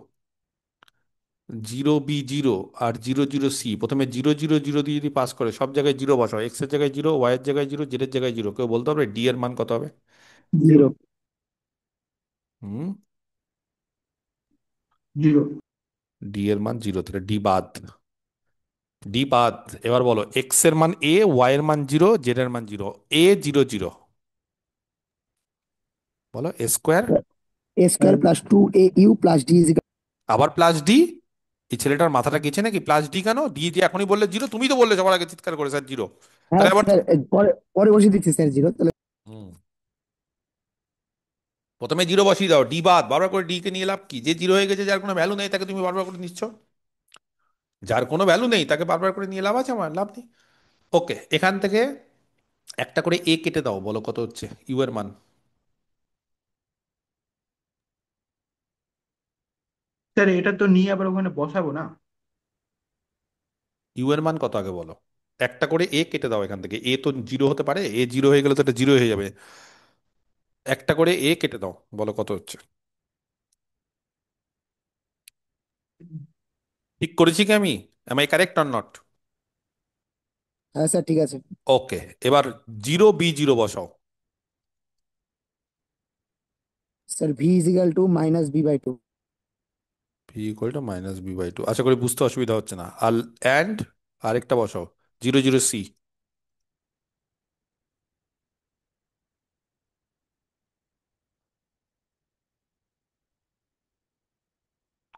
0, B, 0, আর 0, 0, C। প্রথমে 0, 0, 0 দিয়ে যদি পাস করে, সব জায়গায় জিরো বসাও, এক্স এর জায়গায় 0, ওয়াই এর জায়গায় 0, জেড এর জায়গায় 0। কেউ বলতে পারবে ডি এর মান কত হবে? 0। হুম, 0। ডি এর মান 0, তাহলে ডি বাদ। ডি বাদ। এবার বলো, এক্স এর মান A, ওয়াই এর মান 0, জেড এর মান 0। A, 0, 0, বলো A²। A² + 2AU + D = আবার প্লাস ডি। এই ছেলেটার মাথাটা গেছে নাকি? প্লাস ডি কেন? ডি যে এখনই বললে 0, তুমি তো বললে সবার আগে চিৎকার করে স্যার 0। হ্যাঁ তাহলে আবার স্যার, পরে পরে বসিয়ে দিচ্ছি স্যার 0 তাহলে। হুম, প্রথমে 0 বসিয়ে দাও, ডি বাদ। বারবার করে ডি কে নিয়ে লাভ কি? যে 0 হয়ে গেছে, যার কোনো ভ্যালু নেই, তাকে তুমি বারবার করে নিচ্ছ। যার কোনো ভ্যালু নেই তাকে বারবার করে নিয়ে লাভ আছে? আমার লাভ নেই। ওকে, এখান থেকে একটা করে এ কেটে দাও, বলো কত হচ্ছে ইউ এর মান? স্যার এটা তো নিয়ে আবার ওখানে বসাবো না? ইউ এর মান কত আগে বলো। একটা করে এ কেটে দাও এখান থেকে। এ তো 0 হতে পারে, এ 0 হয়ে গেলে তো এটা 0 হয়ে যাবে। একটা করে এ কেটে দাও, বলো কত হচ্ছে। ঠিক করেছি কি আমি? Am I correct or not? হ্যাঁ স্যার, ঠিক আছে। ওকে, এবার 0, B, 0 বসাও। Sir V = -B/2। V = -B/2, আশা করি বুঝতে অসুবিধা হচ্ছে না। আর অ্যান্ড আরেকটা বসাও, 0, 0, C।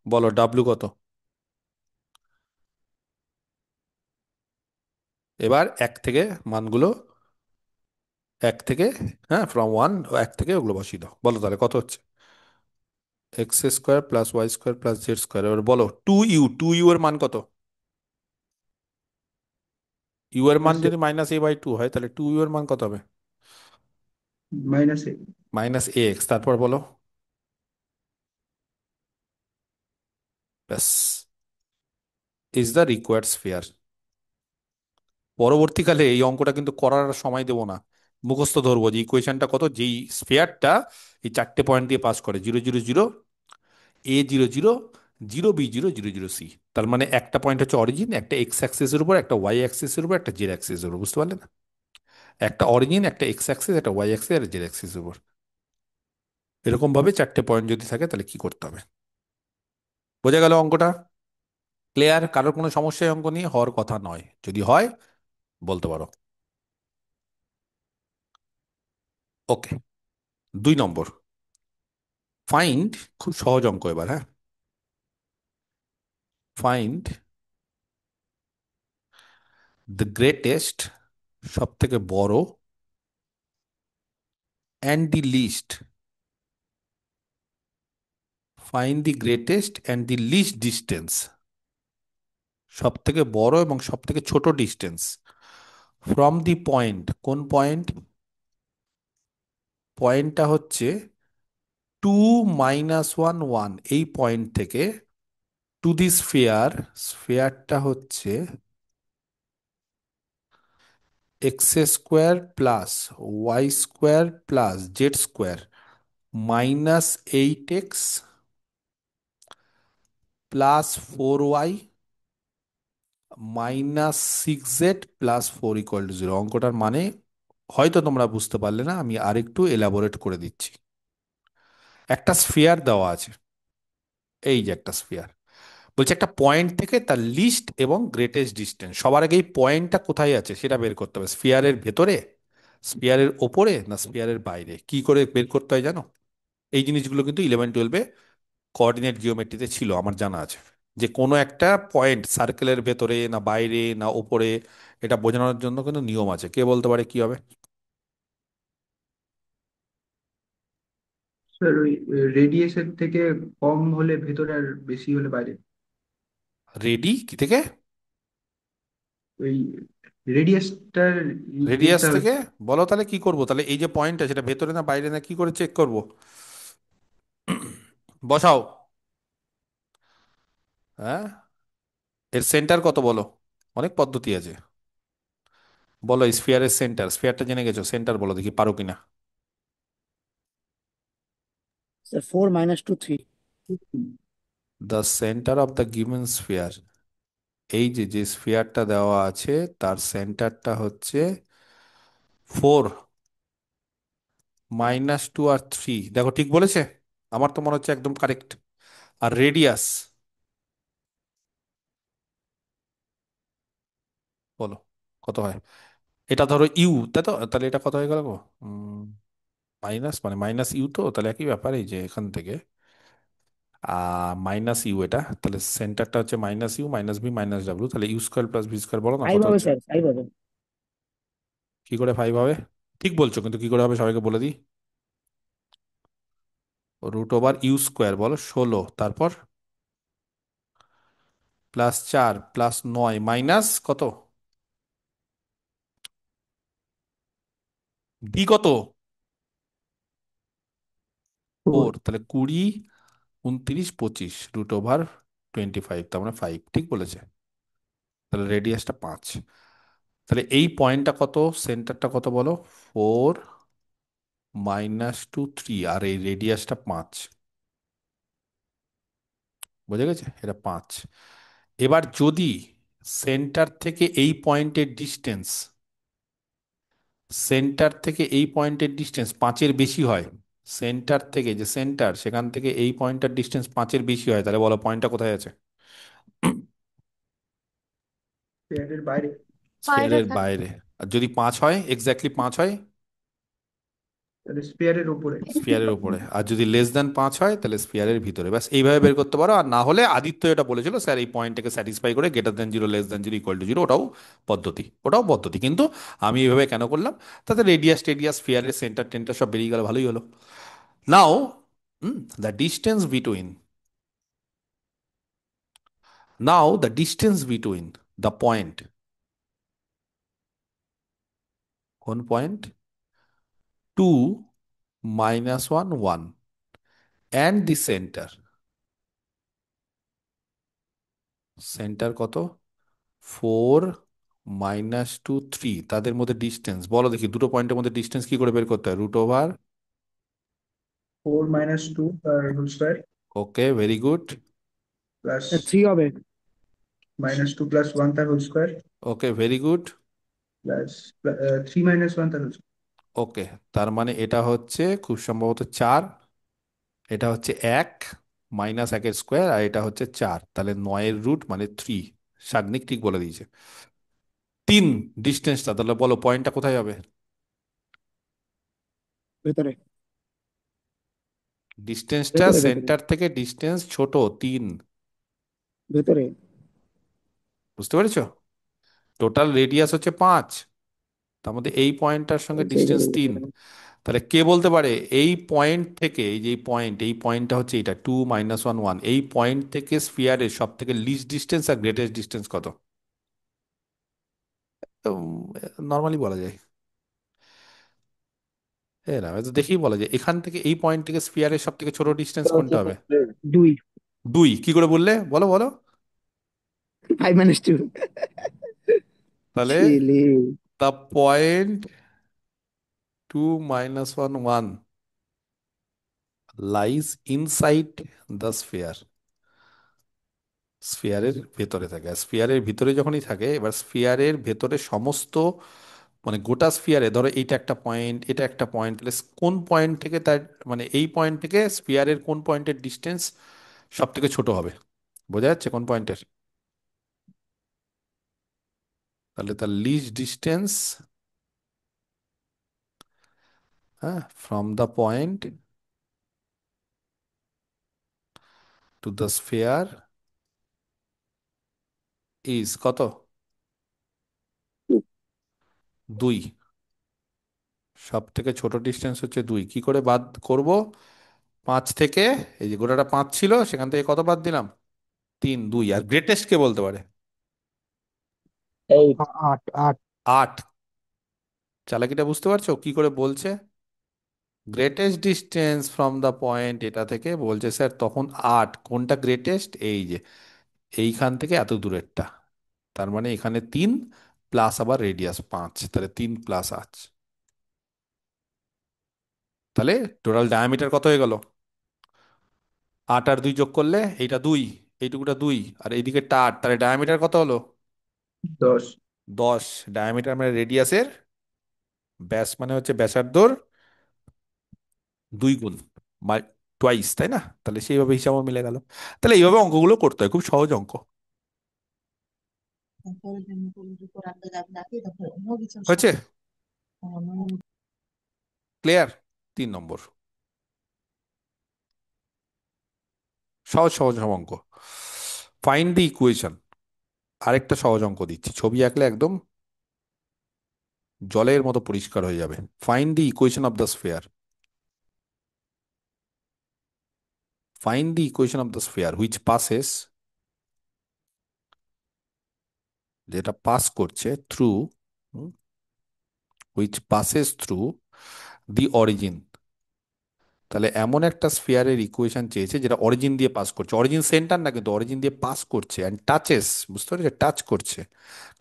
বলো ডাব্লু কত? এবার এক থেকে মানগুলো, এক থেকে, হ্যাঁ ফ্রম ওয়ান, এক থেকে ওগুলো বসিয়ে দাও। বলো তাহলে কত হচ্ছে? x² + y² + z²। এবার বলো 2u এর মান কত? ইউ এর মান -a যদি -a/2 হয়, তাহলে 2u এর মান কত হবে? -a -ax। তারপর বলো, ব্যাস, ইজ দ্য রিকোয়ার্ড স্ফিয়ার। পরবর্তীকালে এই অঙ্কটা কিন্তু করার আর সময় দেবো না, মুখস্থ ধরবো যে ইকুয়েশনটা কত, যেই স্ফিয়ারটা এই 4টে পয়েন্ট দিয়ে পাস করে। 0, 0, 0, A, 0, 0, 0, B, 0, 0, 0, C। তার মানে একটা পয়েন্ট হচ্ছে অরিজিন, একটা এক্স অ্যাক্সিসের উপর, একটা ওয়াই অ্যাক্সিসের উপর, একটা জেড অ্যাক্সিসের উপর। বুঝতে পারলে না? একটা অরিজিন, একটা এক্স অ্যাক্সিস, একটা ওয়াই অ্যাক্সিস আর জেড অ্যাক্সিসের উপর। এরকম ভাবে 4টে পয়েন্ট যদি থাকে, তাহলে কি করতে হবে? বোঝা গেল অঙ্কটা? ক্লিয়ার? কারোর কোনো সমস্যা এই অঙ্ক নিয়ে হওয়ার কথা নয়, যদি হয় বলতে পারো। ওকে, 2 নম্বর। ফাইন্ড, খুব সহজ অঙ্ক এবার, হ্যাঁ। ফাইন্ড দ্য গ্রেটেস্ট, সব থেকে বড়, and the least, find the greatest and the least distance, সব থেকে বড় এবং সব থেকে ছোট ডিস্টেন্স ফ্রম দি পয়েন্ট, কোন পয়েন্ট? পয়েন্টটা হচ্ছে 2 - 1 1, এই পয়েন্ট থেকে টু দি স্ফিয়ার, স্ফিয়ারটা হচ্ছে x² plus y² plus z² -8x plus 4y -6z plus 4 = 0। অঙ্কটার মানে হয়তো তোমরা বুঝতে পারলে না, আমি আরেকটু এলাবোরেট করে দিচ্ছি। একটা স্ফিয়ার দেওয়া আছে, এই যে একটা স্ফিয়ার, বলছে একটা পয়েন্ট থেকে তার লিস্ট এবং গ্রেটেস্ট ডিস্টেন্স, সবার আগে এই পয়েন্টটা কোথায় আছে সেটা বের করতে হবে। স্ফিয়ারের ভেতরে, স্ফিয়ারের ওপরে, না স্ফিয়ারের বাইরে? কি করে বের করতে হয় জানো? এই জিনিসগুলো কিন্তু 11 12-এ কোঅর্ডিনেট জিওমেট্রিতে ছিল, আমার জানা আছে। যে কোনো একটা পয়েন্ট সার্কেলের ভেতরে না বাইরে না ওপরে, এটা বোঝানোর জন্য কিন্তু নিয়ম আছে। কে বলতে পারে কি হবে? স্যার ওই রেডিয়েশন থেকে কম হলে ভেতরে আর বেশি হলে বাইরে। রেডি কি থেকে? ওই রেডিয়াসটার রেডিয়াস ইয়েটা থেকে? বলো তাহলে কি করব, তাহলে এই যে পয়েন্টটা সেটা ভেতরে না বাইরে, না কি করে চেক করব? বসাও। হ্যাঁ, এর সেন্টার কত বলো? অনেক পদ্ধতি আছে। বলো স্ফিয়ারের সেন্টার, স্ফিয়ারটা জেনে গেছো, সেন্টার বলো দেখি পারো কিনা। Sir 4 - 2 3। The centre of the given sphere, এই যে যে স্ফিয়ারটা দেওয়া আছে তার সেন্টারটা হচ্ছে 4 - 2 আর 3। দেখো ঠিক বলেছে? আমার তো মনে হচ্ছে একদম কারেক্ট। আর রেডিয়াস বলো কত হয়? এটা ধরো ইউ, তাই তো? তাহলে এটা কত হয়ে গেল গো? মাইনাস, মানে মাইনাস ইউ, তো তাহলে একই ব্যাপার। এই যে এখান থেকে -ইউ, এটা তাহলে সেন্টারটা হচ্ছে -ইউ -বি -ডাব্লিউ, তাহলে ইউ² প্লাস ভি², বলো না 5 কত হবে হচ্ছে? স্যার, 5 হবে। কি করে 5 হবে? ঠিক বলছো, কিন্তু কি করে হবে সবাইকে বলে দিই। √ইউ², বলো 16, তারপর +4 +9 মাইনাস কত? ভি কত? ফোর। 4, তাহলে 20 29 25 √25, তার মানে 5। ঠিক বলেছে? তাহলে রেডিয়াসটা 5। তাহলে এই পয়েন্টটা কত, সেন্টারটা কত বলো? 4 - 2 3, আর এই রেডিয়াসটা 5। বোঝা গেছে? এটা 5। এবার যদি সেন্টার থেকে এই পয়েন্টের ডিস্টেন্স, সেন্টার থেকে এই পয়েন্টের ডিস্টেন্স 5-এর বেশি হয়, সেন্টার থেকে, যে সেন্টার সেখান থেকে এই পয়েন্টের ডিস্টেন্স 5-এর বেশি হয়, তাহলে বলো পয়েন্টটা কোথায় আছে? স্পেয়ারের বাইরে। বাইরে স্ফিয়ারের থাকে। বাইরে। আর যদি 5 হয়, এক্স্যাক্টলি 5 হয়, তাহলে স্পেয়ারের উপরে। স্ফিয়ারের উপরে। আর যদি লেস দ্যান 5 হয় তাহলে স্ফিয়ারের ভিতরে। ব্যাস এইভাবে বের করতে পারো। আর না হলে আদিত্য এটা বলেছিল স্যার, এই পয়েন্টটাকে স্যাটিসফাই করে >0 <0 > 0, ওটাও পদ্ধতি, ওটাও পদ্ধতি। কিন্তু আমি এইভাবে কেন করলাম, তাতে রেডিয়াস টেডিয়াস স্ফিয়ারের সেন্টার টেন্টার সব বেরিয়ে গেল, ভালোই হলো। Now the distance between, now the distance between the point, কোন point? 2 - 1 1 and the centre, centre কত? 4 - 2 3, তাদের মধ্যে ডিস্টেন্স বলো দেখি, দুটো পয়েন্টের মধ্যে ডিস্টেন্স কি করে বের করতে হয়? √। 4 - 2 তার whole square okay, very good. Plus sir 3 হবে। -2 + 1 তার whole square okay, very good. Plus 3 - 1 তার হোল স্কোয়ার। ওকে, তার মানে এটা হচ্ছে খুব সম্ভবত 4, এটা হচ্ছে 1, -1 স্কোয়ার, আর এটা হচ্ছে 4, তাহলে 9 এর রুট মানে 3। সাগ্নিক ঠিক বলে দিয়েছে। 3 ডিস্টেন্সটা, তাহলে বলো পয়েন্টটা কোথায় হবে? ভেতরে। ডিস্টেন্সটা ভেতরে ভেতরে সেন্টার থেকে ডিস্টেন্স ছোট 3। ভেতরে। বুঝতে পেরেছো? টোটাল রেডিয়াস হচ্ছে 5, তার মধ্যে এই পয়েন্টটার সঙ্গে সেই ডিস্টেন্স করে 3। ভেতরে। তাহলে কে বলতে পারে এই পয়েন্ট থেকে, এই যে পয়েন্ট, এই পয়েন্টটা হচ্ছে এটা 2 - 1 1, এই পয়েন্ট থেকে স্ফিয়ারের সব থেকে লিস্ট ডিস্টেন্স আর গ্রেটেস্ট ডিস্টেন্স কত? নর্মালি বলা যায়, না তো দেখেই বলা যায়, এখান থেকে এই পয়েন্ট থেকে স্ফিয়ারের সব থেকে ছোট ডিস্টেন্স কোনটা হবে? 2। 2। কি করে বললে, বলো বলো। 5 - 2। তাহলে ছেলে। The point 2 - 1 1 lies inside the sphere, স্ফিয়ারের ভেতরে থাকে। আর স্ফিয়ারের ভিতরে যখনই থাকে, এবার স্ফিয়ারের ভেতরে সমস্ত, মানে গোটা স্ফিয়ারে ধরো এইটা একটা পয়েন্ট, এটা একটা পয়েন্ট, তাহলে কোন পয়েন্ট থেকে তার, মানে এই পয়েন্ট থেকে স্ফিয়ারের কোন পয়েন্টের ডিস্টেন্স সব থেকে ছোট হবে? বোঝা যাচ্ছে কোন পয়েন্টের? তাহলে তার লিস্ট ডিস্টেন্স, হ্যাঁ, from the point to the sphere is কত? 2। সব থেকে ছোট ডিস্টেন্স হচ্ছে 2। কি করে বাদ করব? 5 থেকে, এই যে গোটাটা 5 ছিল, সেখান থেকে কত বাদ দিলাম? 3। 2। আর গ্রেটেস্ট কে বলতে পারে? 8। 8 8। 8। চালাকিটা বুঝতে পারছো কি করে বলছে? Greatest distance from the point, এটা থেকে বলছে স্যার তখন 8। কোনটা গ্রেটেস্ট? এই যে এইখান থেকে এত দূরেরটা, তার মানে এখানে 3 প্লাস আবার রেডিয়াস 5, তাহলে 3 + 8। তাহলে টোটাল ডায়ামিটার কত হয়ে গেল? 8 আর 2 যোগ করলে এইটা 2, এইটুকুটা 2, আর এইদিকেরটা 8, তাহলে ডায়ামিটার কত হলো? 10। 10। ডায়ামিটার মানে রেডিয়াসের, ব্যাস মানে হচ্ছে ব্যাসার্ধর 2 গুণ, টুয়াইস, তাই না? তাহলে সেইভাবে হিসাবও মিলে গেল। তাহলে এইভাবে অঙ্কগুলো করতে হয়, খুব সহজ অঙ্ক। হয়েছে? ক্লিয়ার? 3 নম্বর, সহজ সহজ সব অঙ্ক। ফাইন্ড দি ইকুয়েশন, আরেকটা সহজ অঙ্ক দিচ্ছি, ছবি আঁকলে একদম জলের মতো পরিষ্কার হয়ে যাবে। Find the equation of the sphere, find the equation of the sphere which passes, যেটা পাস করছে through, which passes through the origin. তাহলে এমন একটা স্ফিয়ারের ইকুয়েশন চেয়েছে যেটা অরিজিন দিয়ে পাস করছে, অরিজিন সেন্টার না কিন্তু অরিজিন দিয়ে পাস করছে, অ্যান্ড টাচেস, বুঝতে পারছো, টাচ করছে।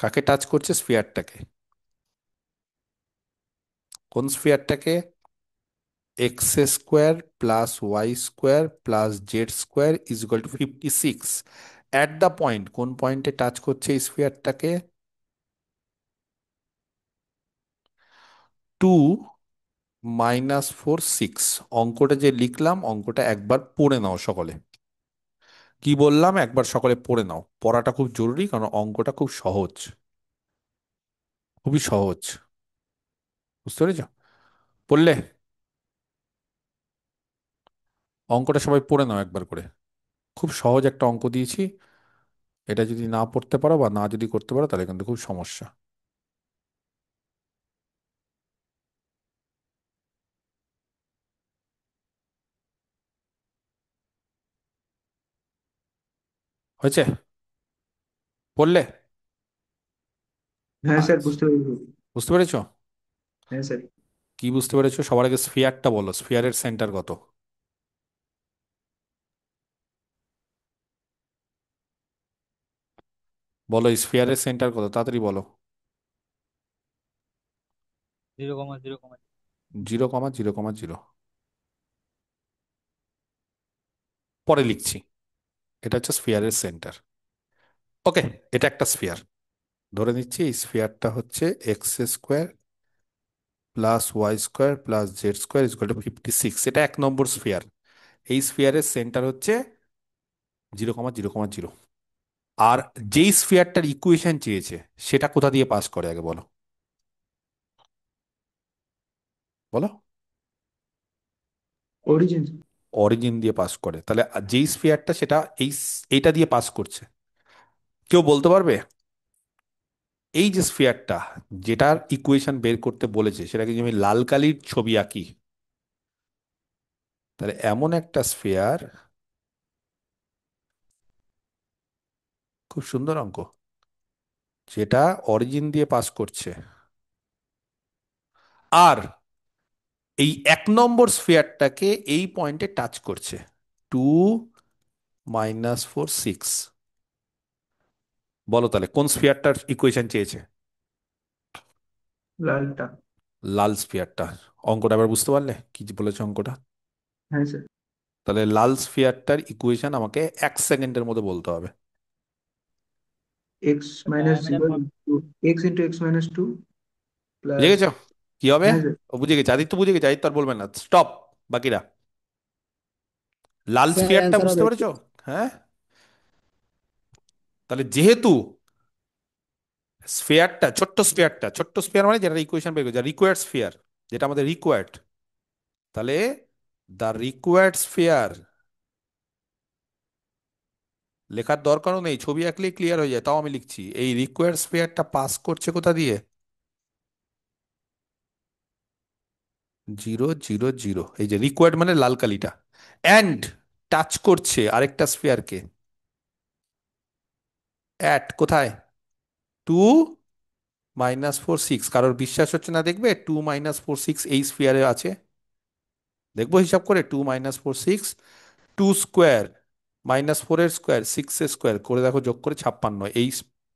কাকে টাচ করছে? স্ফিয়ারটাকে। কোন স্ফিয়ারটাকে? x² + y² + z² = 56। At the point, কোন পয়েন্টে টাচ করছে এই স্ফিয়ারটাকে? 2 - 4 6। অঙ্কটা যে লিখলাম, অঙ্কটা একবার পড়ে নাও সকলে। কি বললাম একবার সকলে পড়ে নাও, পড়াটা খুব জরুরি, কারণ অঙ্কটা খুব সহজ, খুবই সহজ। বুঝতে পেরেছ? পড়লে? অঙ্কটা সবাই পড়ে নাও একবার করে, খুব সহজ একটা অঙ্ক দিয়েছি। এটা যদি না পড়তে পারো বা না যদি করতে পারো, তাহলে কিন্তু খুব সমস্যা। হয়েছে? পড়লে? হ্যাঁ স্যার, আচ্ছা, বুঝতে পেরেছি। বুঝতে পেরেছো? হ্যাঁ স্যার। কি বুঝতে পেরেছো? সবার আগে স্ফিয়ারটা বলো, স্ফিয়ারের সেন্টার কত? বলো স্ফিয়ারের সেন্টার কত, তাড়াতাড়ি বলো। 0,0,0। 0,0,0। পরে লিখছি। এটা হচ্ছে স্ফিয়ারের সেন্টার। ওকে, এটা একটা স্ফিয়ার, ধরে নিচ্ছি এই স্ফিয়ারটা হচ্ছে x² + y² + z² = 56। এটা 1 নম্বর স্ফিয়ার। এই স্ফিয়ারের সেন্টার হচ্ছে 0,0,0। আর যেই স্ফিয়ারটার ইকুয়েশন চেয়েছে সেটা কোথা দিয়ে পাস করে আগে বলো, বলো। অরিজিন। অরিজিন দিয়ে পাস করে, তাহলে যেই স্ফিয়ারটা সেটা এইটা দিয়ে পাস করছে। কেউ বলতে পারবে এই যে স্ফিয়ারটা যেটার ইকুয়েশন বের করতে বলেছে সেটাকে যদি আমি লাল কালির ছবি আঁকি, তাহলে এমন একটা স্ফিয়ার, খুব সুন্দর অঙ্ক, যেটা অরিজিন দিয়ে পাস করছে আর এই 1 নম্বর স্ফিয়ারটাকে এই পয়েন্টে টাচ করছে, 2 - 4 6। বলো তাহলে কোন স্ফিয়ারটার ইকুয়েশন চেয়েছে? লালটা। লাল স্ফিয়ারটা। অঙ্কটা এবার বুঝতে পারলে কি যে বলেছে অঙ্কটা? হ্যাঁ স্যার। তাহলে লাল স্ফিয়ারটার ইকুয়েশন আমাকে 1 সেকেন্ডের মধ্যে বলতে হবে। X minus diameter zero into X into X minus two বুঝে প্লাস। গেছো কি হবে? হ্যাঁ স্যার। ও বুঝে গেছে, আদিত্য বুঝে গেছে, আদিত্য আর বলবেন না, স্টপ। বাকিরা লাল স্যার স্ফিয়ারটা অ্যান্সার বুঝতে হবে পেরেছো? হ্যাঁ, তাহলে যেহেতু স্ফিয়ারটা ছোট্ট স্ফিয়ারটা, ছোট্ট স্ফিয়ার মানে যেটা ইকুয়েশন বের করে, রিকোয়ার্ড স্ফিয়ার, যেটা আমাদের রিকোয়ার্ড, তাহলে দ্য রিকোয়ার্ড স্ফিয়ার, লেখার দরকারও নেই, ছবি আঁকলেই ক্লিয়ার হয়ে যায়, তাও আমি লিখছি, এই রিকোয়ার্ড স্ফিয়ারটা পাস করছে কোথা দিয়ে? 0, 0, 0, এই যে রিকোয়ার্ড মানে লাল কালিটা, অ্যান্ড টাচ করছে আরেকটা স্ফিয়ারকে অ্যাট কোথায়? 2 - 4 6। কারোর বিশ্বাস হচ্ছে না, দেখবে 2 - 4 6 এই স্ফিয়ারে আছে, দেখবো হিসাব করে, 2 - 4 6, 2 স্কোয়ার, -4 এর স্কোয়ার, 6 এর স্কোয়ার করে দেখো, যোগ করে 56, এই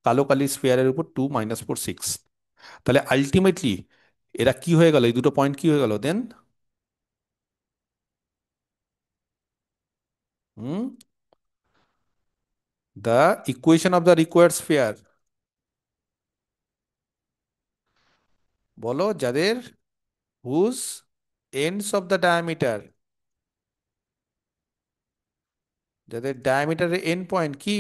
কালো কালি স্ফিয়ারের উপর 2 - 4 6। তাহলে আলটিমেটলি এরা কি হয়ে গেল, এই দুটো পয়েন্ট কি হয়ে গেল then? Hmm, the equation of the required sphere, বলো, যাদের whose ends of the diameter, যাদের ডায়ামিটারের এন্ড পয়েন্ট কি,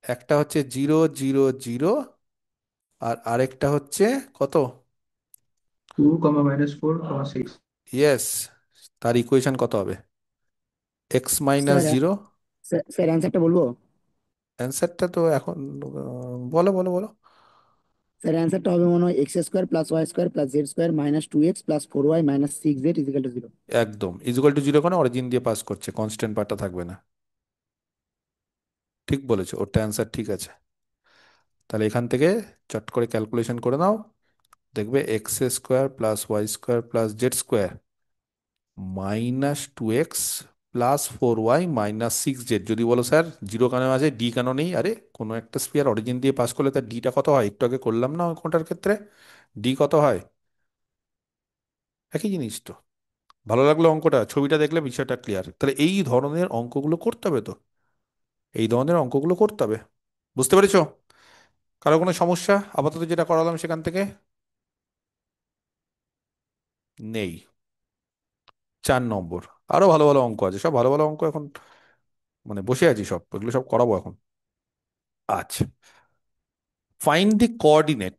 একটা হচ্ছে 0, 0, 0, আর আরেকটা হচ্ছে কত? 2, -4, 6। ইয়েস, তার ইকুয়েশন কত হবে? X minus sir zero sir অ্যান্সারটা বলবো? অ্যান্সারটা তো এখন বলো বলো বলো। স্যার অ্যান্সারটা হবে মনে হয় X square plus Y square plus Z square minus 2x plus 4y minus 6z equal to 0। একদম ইকুয়াল টু জিরো, কোনো অরিজিন দিয়ে পাস করছে, কনস্ট্যান্ট পার্টটা থাকবে না। ঠিক বলেছো, ওটা অ্যান্সার ঠিক আছে। তাহলে এখান থেকে চট করে ক্যালকুলেশন করে নাও, দেখবে x² plus y² plus z² -2x plus 4y minus 6z। যদি বলো স্যার জিরো কেন আছে, ডি কেন নেই, আরে কোনো একটা স্পিয়ার অরিজিন দিয়ে পাস করলে তার ডিটা কত হয়, একটু আগে করলাম না কোনটার ক্ষেত্রে, ডি কত হয়, একই জিনিস তো। ভালো লাগলো অঙ্কটা, ছবিটা দেখলে বিষয়টা ক্লিয়ার। তাহলে এই ধরনের অঙ্কগুলো করতে হবে তো, এই ধরনের অঙ্কগুলো করতে হবে। বুঝতে পেরেছো? কারো কোনো সমস্যা আপাতত যেটা করালাম সেখান থেকে? নেই। 4 নম্বর, আরো ভালো ভালো অঙ্ক আছে, সব ভালো ভালো অঙ্ক এখন, মানে বসে আছি, সব এগুলো সব করাবো এখন। আচ্ছা, find the coordinate,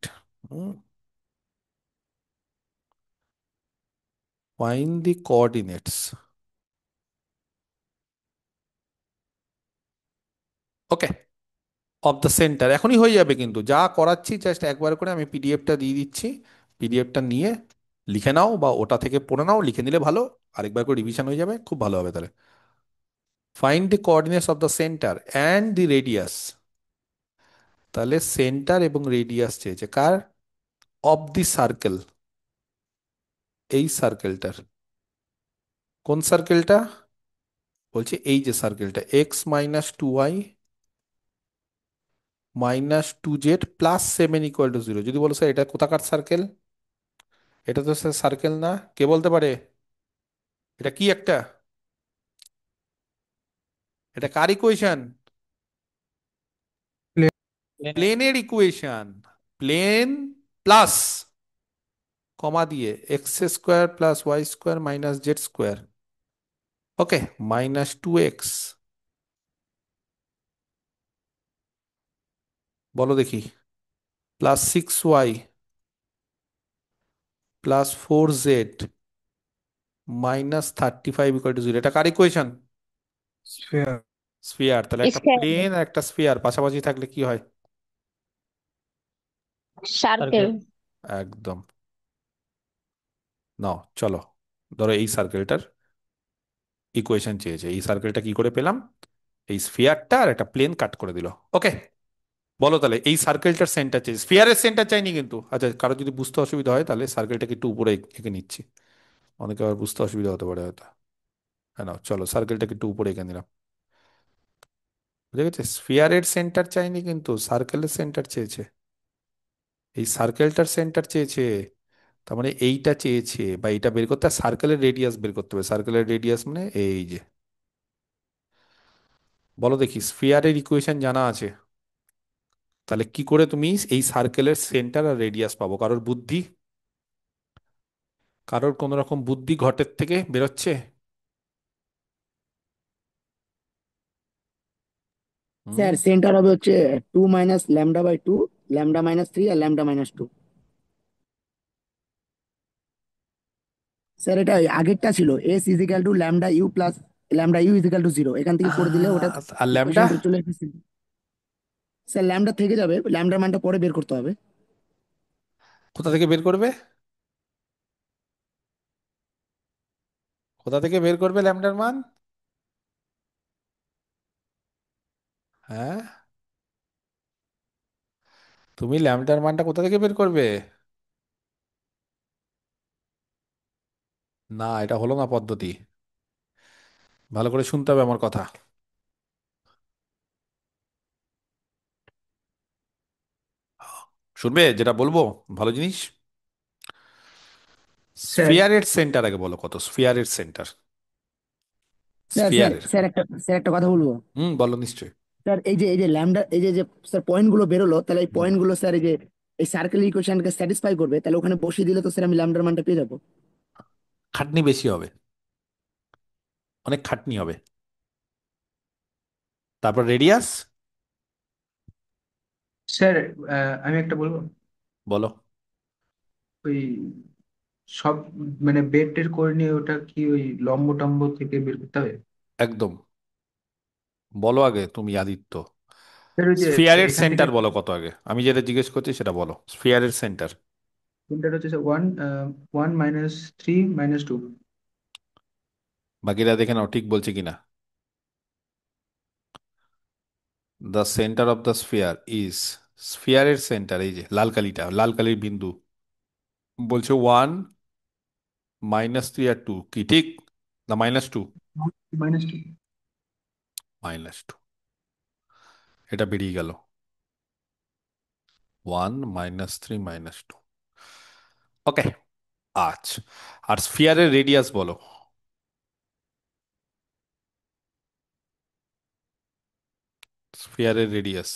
find the coordinates, okay, of the centre. এখনই হয়ে যাবে কিন্তু, যা করাচ্ছি জাস্ট একবার করে আমি পিডিএফটা দিয়ে দিচ্ছি, পিডিএফটা নিয়ে লিখে নাও, বা ওটা থেকে পড়ে নাও, লিখে নিলে ভালো, আরেকবার করে রিভিশন হয়ে যাবে, খুব ভালো হবে তাহলে। Find the coordinates of the centre and the radius, তাহলে সেন্টার এবং রেডিয়াস চেয়েছে কার? অফ দি সার্কেল, এই সার্কেলটার। কোন সার্কেলটা? বলছে এই যে সার্কেলটা, x - 2y -2z প্লাস 7 = 0। যদি বলো স্যার এটা কোথাকার সার্কেল, এটা তো স্যার সার্কেল না, কে বলতে পারে? এটা কি একটা, এটা কার ইকুয়েশন? প্লেনের। প্লেনের ইকুয়েশন। প্লেন প্লাস কমা দিয়ে x² plus y² minus Z square okay, minus 2x, বলো দেখি, +6y +4z -35 = 0, এটা কার ইকুয়েশন? Sphere. স্ফিয়ার। তাহলে একটা স্কয়ার, প্লেন আর একটা স্ফিয়ার পাশাপাশি থাকলে কি হয়? সার্কেল। Circle. একদম। নাও চলো, ধরো এই সার্কেলটার ইকুয়েশন চেয়েছে, এই সার্কেলটা কি করে পেলাম? এই স্ফিয়ারটা আর একটা প্লেন কাট করে দিল। ওকে, বলো তাহলে এই সার্কেলটার সেন্টার চেয়েছে, স্ফিয়ারের সেন্টার চাইনি কিন্তু। আচ্ছা, কারো যদি বুঝতে অসুবিধা হয় তাহলে সার্কেলটাকে একটু উপরে এঁকে নিচ্ছি, অনেকে আবার বুঝতে অসুবিধা হতে পারে হয়তো। হ্যাঁ, নাও চলো সার্কেলটাকে একটু উপরে এঁকে নিলাম। বুঝে গেছে, স্ফিয়ারের সেন্টার চাইনি কিন্তু সার্কেলের সেন্টার চেয়েছে, এই সার্কেলটার সেন্টার চেয়েছে। তার মানে এইটা চেয়েছে, বা এইটা বের করতে, সার্কেলের রেডিয়াস বের করতে হবে। সার্কেলের রেডিয়াস মানে এই যে, বলো দেখি, স্ফিয়ারের ইকুয়েশন জানা আছে, তাহলে কি করে তুমি এই সার্কেলের সেন্টার আর রেডিয়াস পাবো? কারোর বুদ্ধি, কারোর কোন রকম বুদ্ধি ঘটের থেকে বেরোচ্ছে? হুম। স্যার সেন্টার হবে হচ্ছে 2 - λ/2, λ-3 আর λ-2। স্যার এটা আগেরটা ছিল S = λu প্লাস λu = 0, এখান থেকে করে দিলে ওটা আর ল্যামডা ইকুয়েশনটা চলে এসেছে। স্যার ল্যামডা থেকে যাবে, ল্যামডার মানটা পরে বের করতে হবে। কোথা থেকে বের করবে? কোথা থেকে বের করবে ল্যামডার মান? হ্যাঁ, তুমি ল্যামডার মানটা কোথা থেকে বের করবে? না, এটা হলো না পদ্ধতি, ভালো করে শুনতে হবে আমার কথা। শুনবে যেটা বলবো, ভালো জিনিস। স্যার স্ফিয়ারের সেন্টার আগে বলো কত, স্ফিয়ারের সেন্টার, স্যার স্যার স্ফিয়ারের। স্যার একটা কথা বলবো। হুম, বলো নিশ্চয়ই। স্যার এই যে ল্যামডা, এই যে স্যার পয়েন্ট গুলো বেরোলো, তাহলে এই পয়েন্ট গুলো স্যার এই সার্কেল ইকুয়েশনকে স্যাটিসফাই করবে, তাহলে ওখানে বসিয়ে দিলে তো স্যার আমি ল্যামডার মানটা পেয়ে যাবো। খাটনি বেশি হবে, অনেক খাটনি হবে। তারপর রেডিয়াস, স্যার আমি একটা বলবো। বলো। ওই সব মানে বেড টের করে নিয়ে ওটা কি ওই লম্ব টম্ব থেকে বের করতে হবে? একদম, বলো আগে তুমি আদিত্য, স্যার ওই যে স্ফিয়ারের এখান থেকে সেন্টার বলো কত আগে, আমি যেটা জিজ্ঞেস করছি সেটা বলো, স্ফিয়ারের সেন্টার। তিনটা হচ্ছে 1 - 3 - 2। বাকিটা দেখে নাও ঠিক বলছে কিনা। The centre of the sphere is, স্ফিয়ারের সেন্টার এই যে লাল কালিটা, লাল কালির বিন্দু, বলছে 1 - 3 আর 2, কি ঠিক? না -2? -2। -2, এটা বেরিয়ে গেল, 1 - 3 -2। ওকে, আচ্ছা, আর স্ফিয়ারের রেডিয়াস বলো, স্ফিয়ারের রেডিয়াস।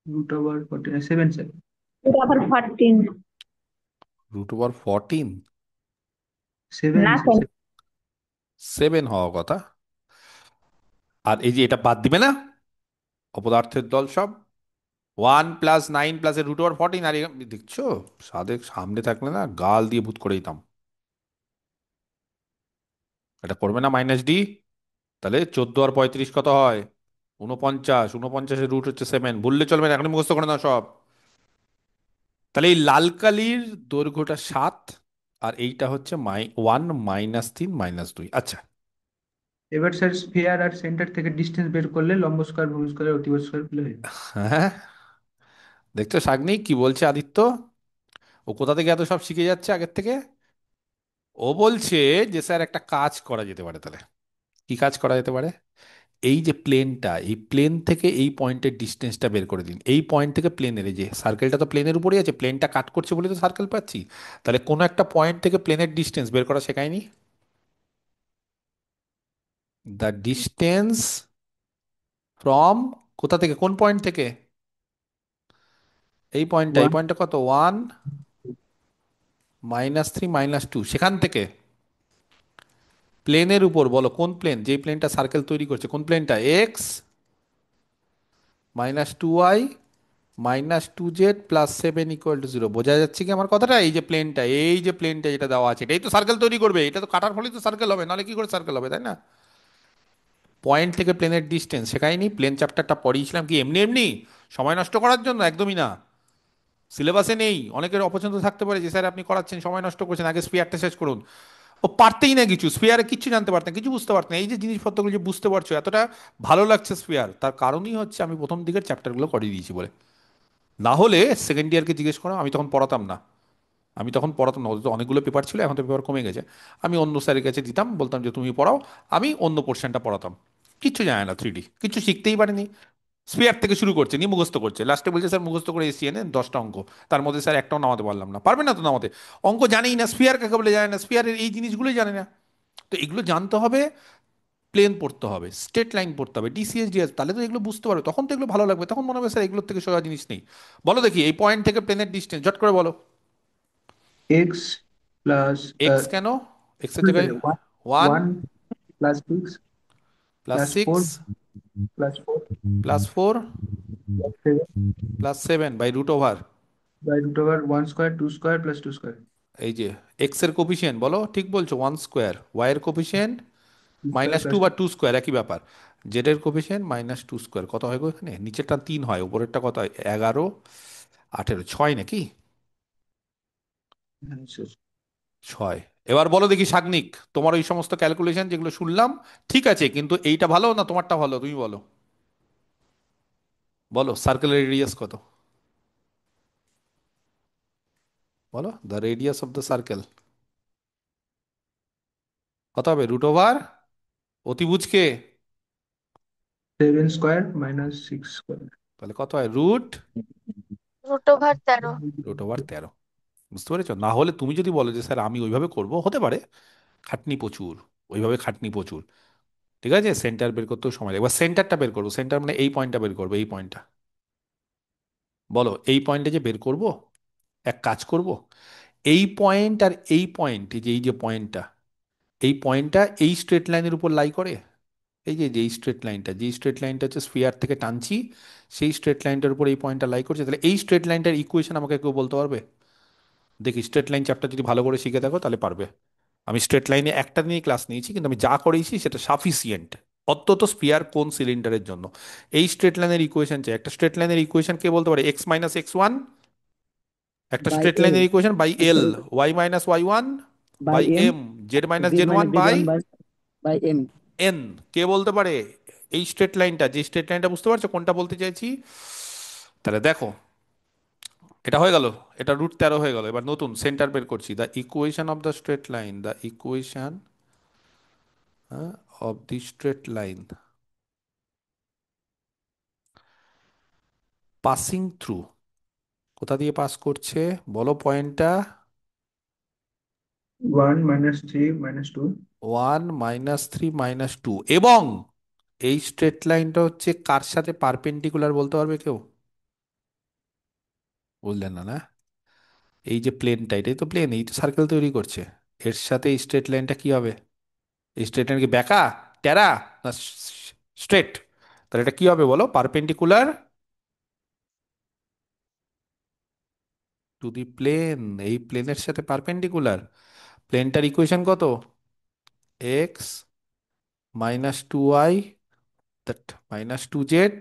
√7 স্যার। আবার 14। √14? 7 না স্যার। স্যার। 7 হওয়া কথা। আর এই যে এটা বাদ দিবে না, অপদার্থের দল সব, 1 + 9 + √14, আর দেখছো, সামনে থাকলে না গাল দিয়ে ভূত করে দিতাম। এটা করবে না -d, তাহলে 14 আর 35 কত হয়? 49, 49-এর রুট হচ্ছে 7, ভুললে চলবে না, এখনই মুখস্থ করে নাও সব। তাহলে এই লাল কালির দৈর্ঘ্যটা 7, আর এইটা হচ্ছে 1 - 3 - 2। আচ্ছা, এবার স্যার স্ফিয়ার আর সেন্টার থেকে ডিস্টেন্স বের করলে লম্ব স্কয়ার ভূমি স্কয়ার অতিভুজ স্কয়ার পেলে হয়ে যাবে। হ্যাঁ, দেখছো শাগনিক কি বলছে আদিত্য, ও কোথা থেকে এত সব শিখে যাচ্ছে আগের থেকে। ও বলছে যে স্যার একটা কাজ করা যেতে পারে, তাহলে কি কাজ করা যেতে পারে? এই যে প্লেনটা, এই প্লেন থেকে এই পয়েন্টের ডিস্টেন্সটা বের করে দিন, এই পয়েন্ট থেকে প্লেনের, এই যে সার্কেলটা তো প্লেনের উপরেই আছে, প্লেনটা কাট করছে বলে তো সার্কেল পাচ্ছি, তাহলে কোনো একটা পয়েন্ট থেকে প্লেনের ডিস্টেন্স বের করা শেখায়নি? দ্য ডিস্টেন্স ফ্রম, কোথা থেকে, কোন পয়েন্ট থেকে? এই পয়েন্টটা, এই ওয়ান পয়েন্টটা কত, 1 - 3 - 2, সেখান থেকে প্লেনের উপর বলো কোন প্লেন, যে প্লেনটা সার্কেল তৈরি করছে, কোন প্লেনটা? X -2y -2z +7 = 0। বোঝা যাচ্ছে কি আমার কথাটা? এই যে প্লেনটা, এই যে প্লেনটা যেটা দেওয়া আছে, এটাই তো সার্কেল তৈরি করবে। এটা তো কাটার ফলেই তো সার্কেল হবে, নাহলে কি করে সার্কেল হবে, তাই না? পয়েন্ট থেকে প্লেনের ডিস্টেন্স শেখায়নি? প্লেন চ্যাপ্টারটা পড়িয়েছিলাম কি এমনি এমনি সময় নষ্ট করার জন্য? একদমই না। সিলেবাসে নেই। অনেকের অপছন্দ থাকতে পারে যে স্যার আপনি করাচ্ছেন সময় নষ্ট করছেন, আগে স্পিয়ারটা শেষ করুন। ও পারতেই না কিছু, স্পিয়ারে কিচ্ছু জানতে পারতেন, কিছু বুঝতে পারতেন না। এই যে জিনিসপত্রগুলো যে বুঝতে পারছো, এতটা ভালো লাগছে স্পিয়ার, তার কারণই হচ্ছে আমি প্রথম দিকের চ্যাপ্টারগুলো করিয়ে দিয়েছি বলে। না হলে সেকেন্ড ইয়ারকে জিজ্ঞেস করো, আমি তখন পড়াতাম না। আমি তখন পড়াতাম না, ওদের তো অনেকগুলো পেপার ছিল, এখন তো পেপার কমে গেছে। আমি অন্য স্যারের কাছে দিতাম, বলতাম যে তুমি পড়াও, আমি অন্য পোর্শনটা পড়াতাম। কিচ্ছু জানে না, 3D কিচ্ছু শিখতেই পারেনি। স্পিয়ার থেকে শুরু করছে, নিয়ে মুখস্থ করছে, লাস্টে বলছে স্যার মুখস্থ করে এসছি এনে 10টা অঙ্ক, তার মধ্যে স্যার একটাও নামাতে পারলাম না। পারবে না তো নামাতে, অঙ্ক জানেই না, স্পিয়ার কাকে বলে জানে না, স্পিয়ারের এই জিনিসগুলোই জানে না। তো এগুলো জানতে হবে, প্লেন পড়তে হবে, স্ট্রেট লাইন পড়তে হবে, ডিসিএস ডিএস, তাহলে তো এগুলো বুঝতে পারবে, তখন তো এগুলো ভালো লাগবে, তখন মনে হবে স্যার এগুলোর থেকে সোজা জিনিস নেই। বলো দেখি এই পয়েন্ট থেকে প্লেনের ডিস্টেন্স ঝট করে বলো। এক্স প্লাস এক্স কেন? এক্স এর জায়গায় one, one one plus six plus plus six four plus four +4 plus seven +7/√ওভার। By root over one square two square plus two square এই যে এক্স এর কোফিসিয়েন্ট বলো, ঠিক বলছো, 1 স্কোয়ার, ওয়াই এর কোফিসিয়েন্ট টু স্কোয়ার -2 প্লাস বা 2 square, একই ব্যাপার। জেড এর কোফিসিয়েন্ট -2 স্কোয়ার, কত হয় গো এখানে? নিচেরটা 3 হয়, উপরেরটা কত হয়? 11, 18, 6 নাকি? 6। এবার বলো দেখি সাগ্নিক, তোমার ওই সমস্ত ক্যালকুলেশন যেগুলো শুনলাম ঠিক আছে, কিন্তু এইটা ভালো না তোমারটা ভালো, তুমি বলো। বলো সার্কেলের রেডিয়াস কত? বলো the radius of the circle কত হবে? √ওভার অতিভুজকে, seven square minus six square. তাহলে কত হয়? রুট √13। √13। বুঝতে পেরেছো? না হলে তুমি যদি বলো যে স্যার আমি ওইভাবে করব, হতে পারে, খাটনি প্রচুর, ওইভাবে খাটনি প্রচুর। ঠিক আছে, সেন্টার বের করতেও সময় লাগে। এবার সেন্টারটা বের করবো, সেন্টার মানে এই পয়েন্টটা বের করবো, এই পয়েন্টটা। বলো এই পয়েন্টে যে বের করব, এক কাজ করব, এই পয়েন্ট আর এই পয়েন্ট, এই যে পয়েন্টটা, এই পয়েন্টটা এই স্ট্রেট লাইনের উপর লাই করে। এই যে যেই স্ট্রেট লাইনটা, যেই স্ট্রেট লাইনটা হচ্ছে স্ফিয়ার থেকে টানছি, সেই স্ট্রেট লাইনটার উপর এই পয়েন্টটা লাই করছে, তাহলে এই স্ট্রেট লাইনটার ইকুয়েশন আমাকে কেউ বলতে পারবে? দেখি স্ট্রেট লাইন চ্যাপ্টার যদি ভালো করে শিখে থাকো তাহলে পারবে। আমি স্ট্রেট লাইনে একটা নিয়ে ক্লাস নিয়েছি, কিন্তু আমি যা করেছি সেটা সাফিসিয়েন্ট, অন্তত স্পিয়ার কোন সিলিন্ডারের জন্য। এই স্ট্রেট লাইনের ইকুয়েশন চাই, একটা স্ট্রেট লাইনের ইকুয়েশন কে বলতে পারে? x - x1, একটা বাই স্ট্রেট এল, লাইনের equation by L, y - y1 by by M, M, Z Z Z one minus Z by one by N. N. কে বলতে পারে? এই স্ট্রেট লাইনটা, যে স্ট্রেট লাইনটা, বুঝতে পারছো কোনটা বলতে চাইছি? তাহলে দেখো, এটা হয়ে গেল, এটা √13 হয়ে গেল। এবার নতুন সেন্টার বের করছি, the equation of the straight line, the equation of the straight line passing through, কোথা দিয়ে পাস করছে বলো পয়েন্টটা? One minus three minus two. 1 - 3 - 2, এবং এই স্ট্রেট লাইনটা হচ্ছে কার সাথে পারপেন্ডিকুলার বলতে পারবে কেউ? বললেন না, না? এই যে প্লেনটা, এটাই তো প্লেন, এই তো সার্কেল তৈরি করছে, এর সাথে এই স্ট্রেট লাইনটা কি হবে? এই স্ট্রেট লাইন কি বেঁকা, টেরা, না স্ট্রেট? তাহলে এটা কি হবে বলো? পারপেন্ডিকুলার টু দি প্লেন, এই প্লেনের সাথে পারপেন্ডিকুলার। প্লেনটার ইকুয়েশন কত? x - 2y, দ্যাট -2z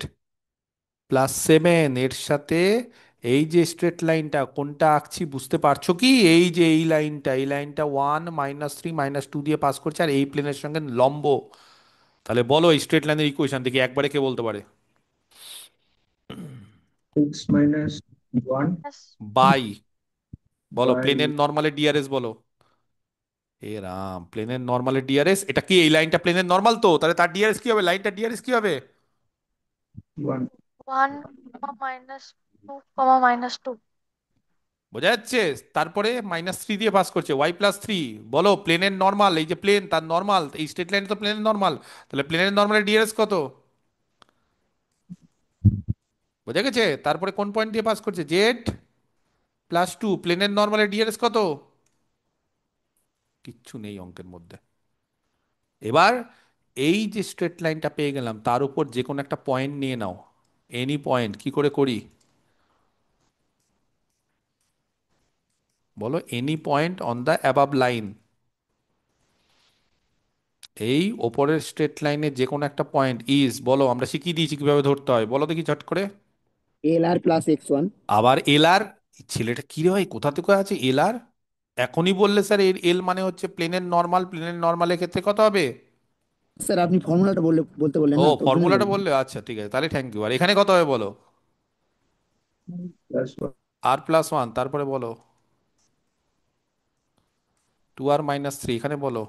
+7, এর সাথে এই যে স্ট্রেট লাইনটা কোনটা আঁকছি বুঝতে পারছো কি? এই যে এই লাইনটা, এই লাইনটা 1 - 3 - 2 দিয়ে পাস করছে, আর এই প্লেনের সঙ্গে লম্ব। তাহলে বলো এই স্ট্রেট লাইনের ইকুয়েশন দেখি একবারে কে বলতে পারে? সিক্স মাইনাস ওয়ান বাই, বলো বাই প্লেনের নর্মালে ডিআরএস বলো। এ রাম, প্লেনের নর্মালে ডিআরএস, এটা কি এই লাইনটা প্লেনের নর্মাল, তো তাহলে তার ডিআরএস কি হবে? লাইনটা ডিআরএস কি হবে? ওয়ান। 1, -2, -2। বোঝা যাচ্ছে? তারপরে -3 দিয়ে পাস করছে, y+3। বলো প্লেনের নর্মাল, এই যে প্লেন তার নর্মাল, এই স্ট্রেট লাইন তো প্লেনের নর্মাল, তাহলে প্লেনের নর্মালের ডিআরএস কত? বোঝা গেছে? তারপরে কোন পয়েন্ট দিয়ে পাস করছে? z+2, প্লেনের নর্মালের ডিআরএস কত? কিচ্ছু নেই অঙ্কের মধ্যে। এবার এই যে স্ট্রেট লাইনটা পেয়ে গেলাম তার উপর যে কোনো একটা পয়েন্ট নিয়ে নাও, এনি পয়েন্ট। কি করে করি বলো? Any point on the above line, এই ওপরের স্ট্রেট লাইনের যে কোনো একটা পয়েন্ট ইজ, বলো, আমরা শিখিয়ে দিয়েছি কিভাবে ধরতে হয়, বলো দেখি ঝট করে। এল আর প্লাস এক্স ওয়ান। আবার এল আর, ছেলেটা কি রে ভাই, কোথা থেকে আছে এল আর? এখনই বললে স্যার এর এল মানে হচ্ছে প্লেনের নর্মাল, প্লেনের নর্মালের ক্ষেত্রে কত হবে? স্যার আপনি ফর্মুলাটা বলতে বললেন ও, না তো, ওর জন্য ফর্মুলাটা বললাম। বললে, আচ্ছা ঠিক আছে, তাহলে থ্যাংক ইউ। আর এখানে কত হবে বলো? প্লাস আর প্লাস ওয়ান, তারপরে বলো 2r-3, এখানে বলো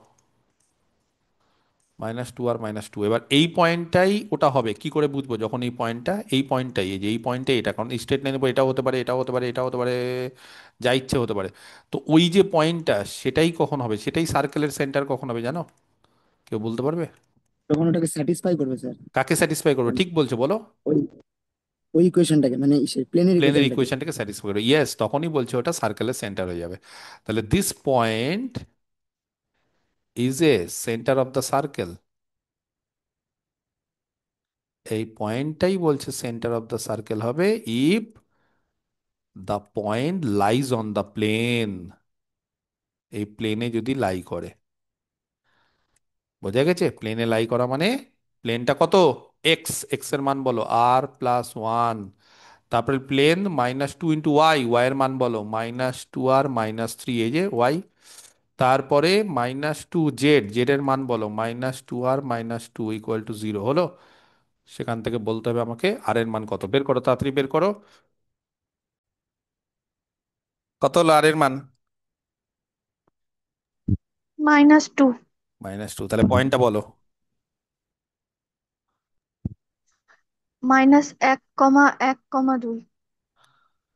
-2r-2। এবার এই পয়েন্টটাই ওটা হবে, কি করে বুঝবো? যখন এই পয়েন্টটা, এই পয়েন্টটাই, এই যে এই পয়েন্টটাই এটা, কারণ স্ট্রেট লাইনের উপর এটাও হতে পারে, এটাও হতে পারে, এটাও হতে পারে, যা ইচ্ছে হতে পারে। তো ওই যে পয়েন্টটা, সেটাই কখন হবে, সেটাই সার্কেলের সেন্টার কখন হবে জানো? কেউ বলতে পারবে? তখন ওটাকে স্যাটিসফাই করবে স্যার। কাকে স্যাটিসফাই করবে, ঠিক বলছো, বলো? ওই ওই ইকুয়েশনটাকে, মানে প্লেনের প্লেনের ইকুয়েশনটাকে। ইকুয়েশনটাকে স্যাটিসফাই করবে, ইয়েস, তখনই বলছে ওটা সার্কেলের সেন্টার হয়ে যাবে। তাহলে this point is a centre of the circle, এই পয়েন্টটাই বলছে সেন্টার অফ দ্য সার্কেল হবে if the point lies on the plane, এই প্লেনে যদি লাই করে। বোঝা গেছে? প্লেনে লাই করা মানে, প্লেনটা কত, এক্স, এক্স এর মান বলো r+1, তারপরে প্লেন -2 × y, y এর মান বলো -2r-3, এই যে y, তারপরে -2z, z এর মান বলো -2r-2 = 0 হলো। সেখান থেকে বলতে হবে আমাকে আর এর মান কত, বের করো, তাড়াতাড়ি বের করো। কত হলো আর এর মান? -2, -2, তাহলে পয়েন্টটা বলো। -1,1,2,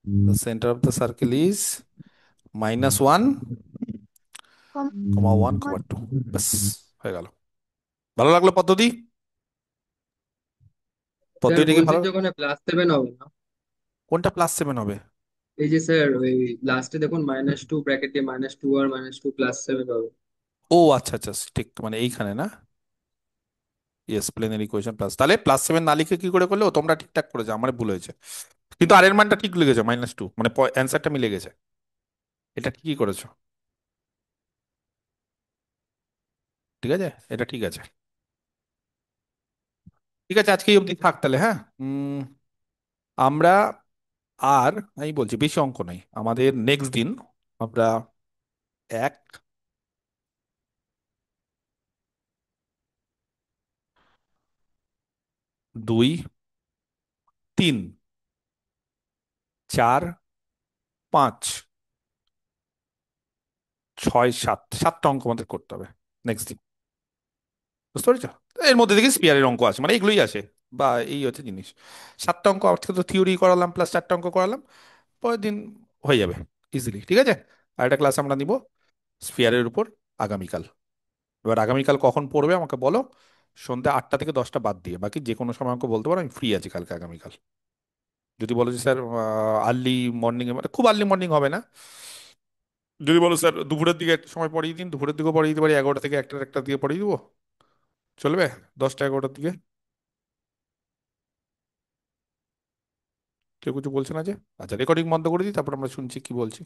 The center of the circle is -1,1,2। ব্যাস, হয়ে গেল। ভালো লাগলো পদ্ধতি? স্যার পদ্ধতিটা কি বলছি ভালো? যে ওখানে +7 হবে না? কোনটা +7 হবে? এই যে স্যার ওই লাস্টে দেখুন -2 ব্র্যাকেটে -2 আর -2 +7 হবে। ও আচ্ছা আচ্ছা, ঠিক, মানে এইখানে না? ইয়েস, প্লেনের ইকুয়েশন প্লাস, তাহলে +7 না লিখে কি করে করলে? ও তোমরা ঠিকঠাক করেছো, আমার ভুল হয়েছে। কিন্তু আর এর মানটা ঠিক লিখেছো, -2, মানে অ্যান্সারটা মিলে গেছে, এটা ঠিকই করেছো। ঠিক আছে, এটা ঠিক আছে। ঠিক আছে, আজকে এই অবধি থাক তাহলে, হ্যাঁ। আমরা আর, আমি বলছি বেশি অঙ্ক নাই আমাদের, নেক্সট দিন আমরা 1, 2, 3, 4, 5, 6, 7, 7টা অঙ্ক আমাদের করতে হবে নেক্সট দিন, বুঝতে পেরেছো? এর মধ্যে থেকে স্পিয়ারের অঙ্ক আছে, মানে এগুলোই আসে, বা এই হচ্ছে জিনিস। 7টা অঙ্ক আজকে তো থিওরি করালাম, প্লাস 4টা অঙ্ক করালাম, পরের দিন হয়ে যাবে ইজিলি, ঠিক আছে? আর একটা ক্লাস আমরা নিব স্পিয়ারের উপর আগামীকাল। এবার আগামীকাল কখন পড়বে আমাকে বলো, সন্ধ্যা 8টা থেকে 10টা বাদ দিয়ে, বাকি যে কোনো সময় আমাকে বলতে পারো, আমি ফ্রি আছি কালকে আগামীকাল। যদি বলো যে স্যার আর্লি মর্নিং, মানে খুব আর্লি মর্নিং হবে না, যদি বলো স্যার দুপুরের দিকে একটা সময় পড়িয়ে দিন, দুপুরের দিকেও পড়িয়ে দিতে পারি, 11টা থেকে 1টা দিকে পড়িয়ে দিবো, চলবে? 10টা 11টার দিকে? কেউ কিছু বলছে না যে? আচ্ছা, রেকর্ডিং বন্ধ করে দিই, তারপর আমরা শুনছি কি বলছি।